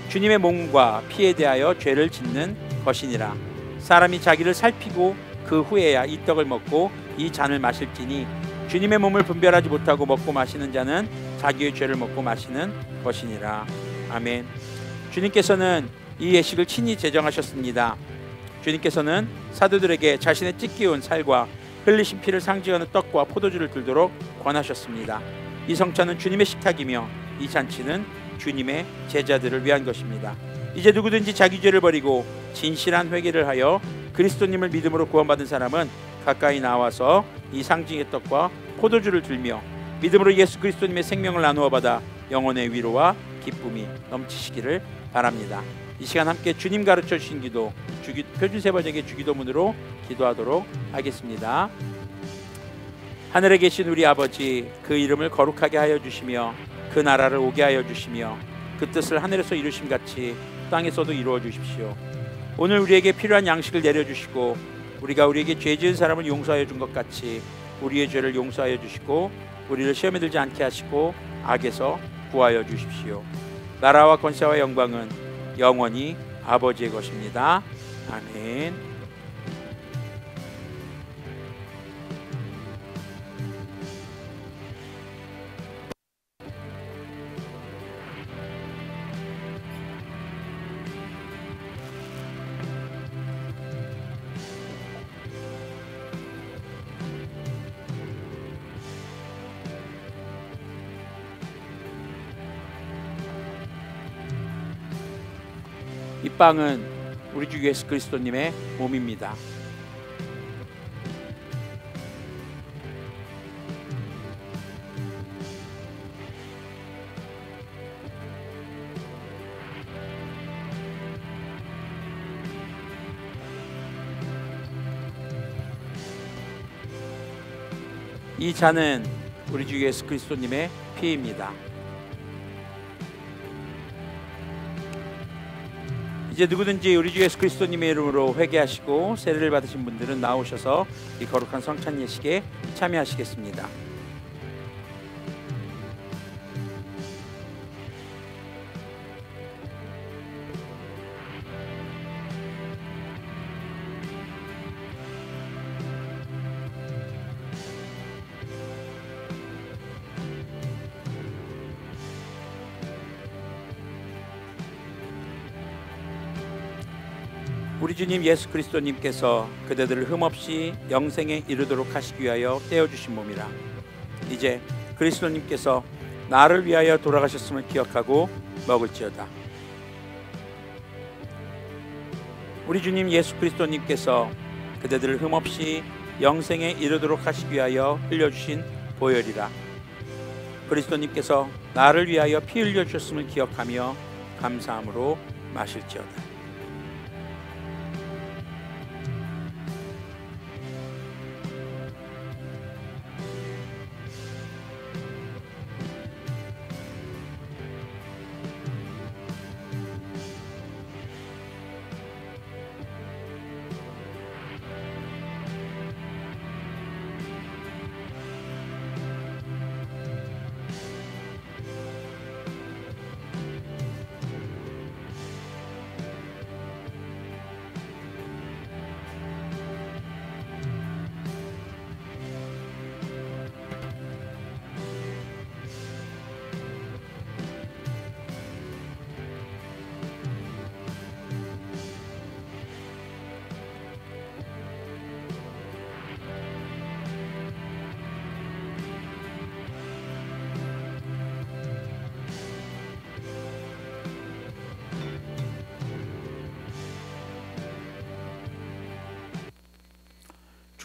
주님의 몸과 피에 대하여 죄를 짓는 것이니라. 사람이 자기를 살피고 그 후에야 이 떡을 먹고 이 잔을 마실지니 주님의 몸을 분별하지 못하고 먹고 마시는 자는 자기의 죄를 먹고 마시는 것이니라. 아멘. 주님께서는 이 예식을 친히 제정하셨습니다. 주님께서는 사도들에게 자신의 찢기운 살과 흘리신 피를 상징하는 떡과 포도주를 들도록 권하셨습니다. 이 성찬은 주님의 식탁이며 이 잔치는 주님의 제자들을 위한 것입니다. 이제 누구든지 자기 죄를 버리고 진실한 회개를 하여 그리스도님을 믿음으로 구원받은 사람은 가까이 나와서 이 상징의 떡과 포도주를 들며 믿음으로 예수 그리스도님의 생명을 나누어 받아 영혼의 위로와 기쁨이 넘치시기를 바랍니다. 이 시간 함께 주님 가르쳐 주신 기도 표준세번역의 주기도문으로 기도하도록 하겠습니다. 하늘에 계신 우리 아버지, 그 이름을 거룩하게 하여 주시며 그 나라를 오게 하여 주시며 그 뜻을 하늘에서 이루심 같이 땅에서도 이루어 주십시오. 오늘 우리에게 필요한 양식을 내려주시고 우리가 우리에게 죄 지은 사람을 용서하여 준 것 같이 우리의 죄를 용서하여 주시고 우리를 시험에 들지 않게 하시고 악에서 구하여 주십시오. 나라와 권세와 영광은 영원히 아버지의 것입니다. 아멘. 이 빵은 우리 주 예수 그리스도님의 몸입니다. 이 잔은 우리 주 예수 그리스도님의 피입니다. 이제 누구든지 우리 주 예수 그리스도님의 이름으로 회개하시고 세례를 받으신 분들은 나오셔서 이 거룩한 성찬 예식에 참여하시겠습니다. 우리 주님 예수 그리스도님께서 그대들을 흠없이 영생에 이르도록 하시기 위하여 떼어주신 몸이라. 이제 그리스도님께서 나를 위하여 돌아가셨음을 기억하고 먹을지어다. 우리 주님 예수 그리스도님께서 그대들을 흠없이 영생에 이르도록 하시기 위하여 흘려주신 보혈이라. 그리스도님께서 나를 위하여 피 흘려주셨음을 기억하며 감사함으로 마실지어다.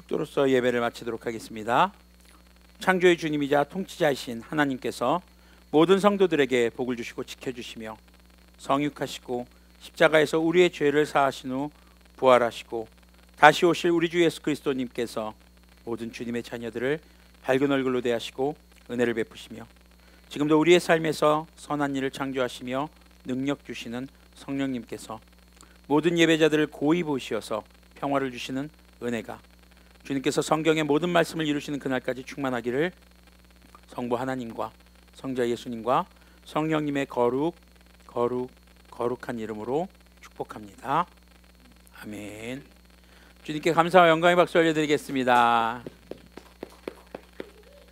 축도로서 예배를 마치도록 하겠습니다. 창조의 주님이자 통치자이신 하나님께서 모든 성도들에게 복을 주시고 지켜주시며 성육하시고 십자가에서 우리의 죄를 사하신 후 부활하시고 다시 오실 우리 주 예수 그리스도님께서 모든 주님의 자녀들을 밝은 얼굴로 대하시고 은혜를 베푸시며 지금도 우리의 삶에서 선한 일을 창조하시며 능력 주시는 성령님께서 모든 예배자들을 고이 보시어서 평화를 주시는 은혜가 주님께서 성경의 모든 말씀을 이루시는 그날까지 충만하기를 성부 하나님과 성자 예수님과 성령님의 거룩한 이름으로 축복합니다. 아멘. 주님께 감사와 영광의 박수 올려드리겠습니다.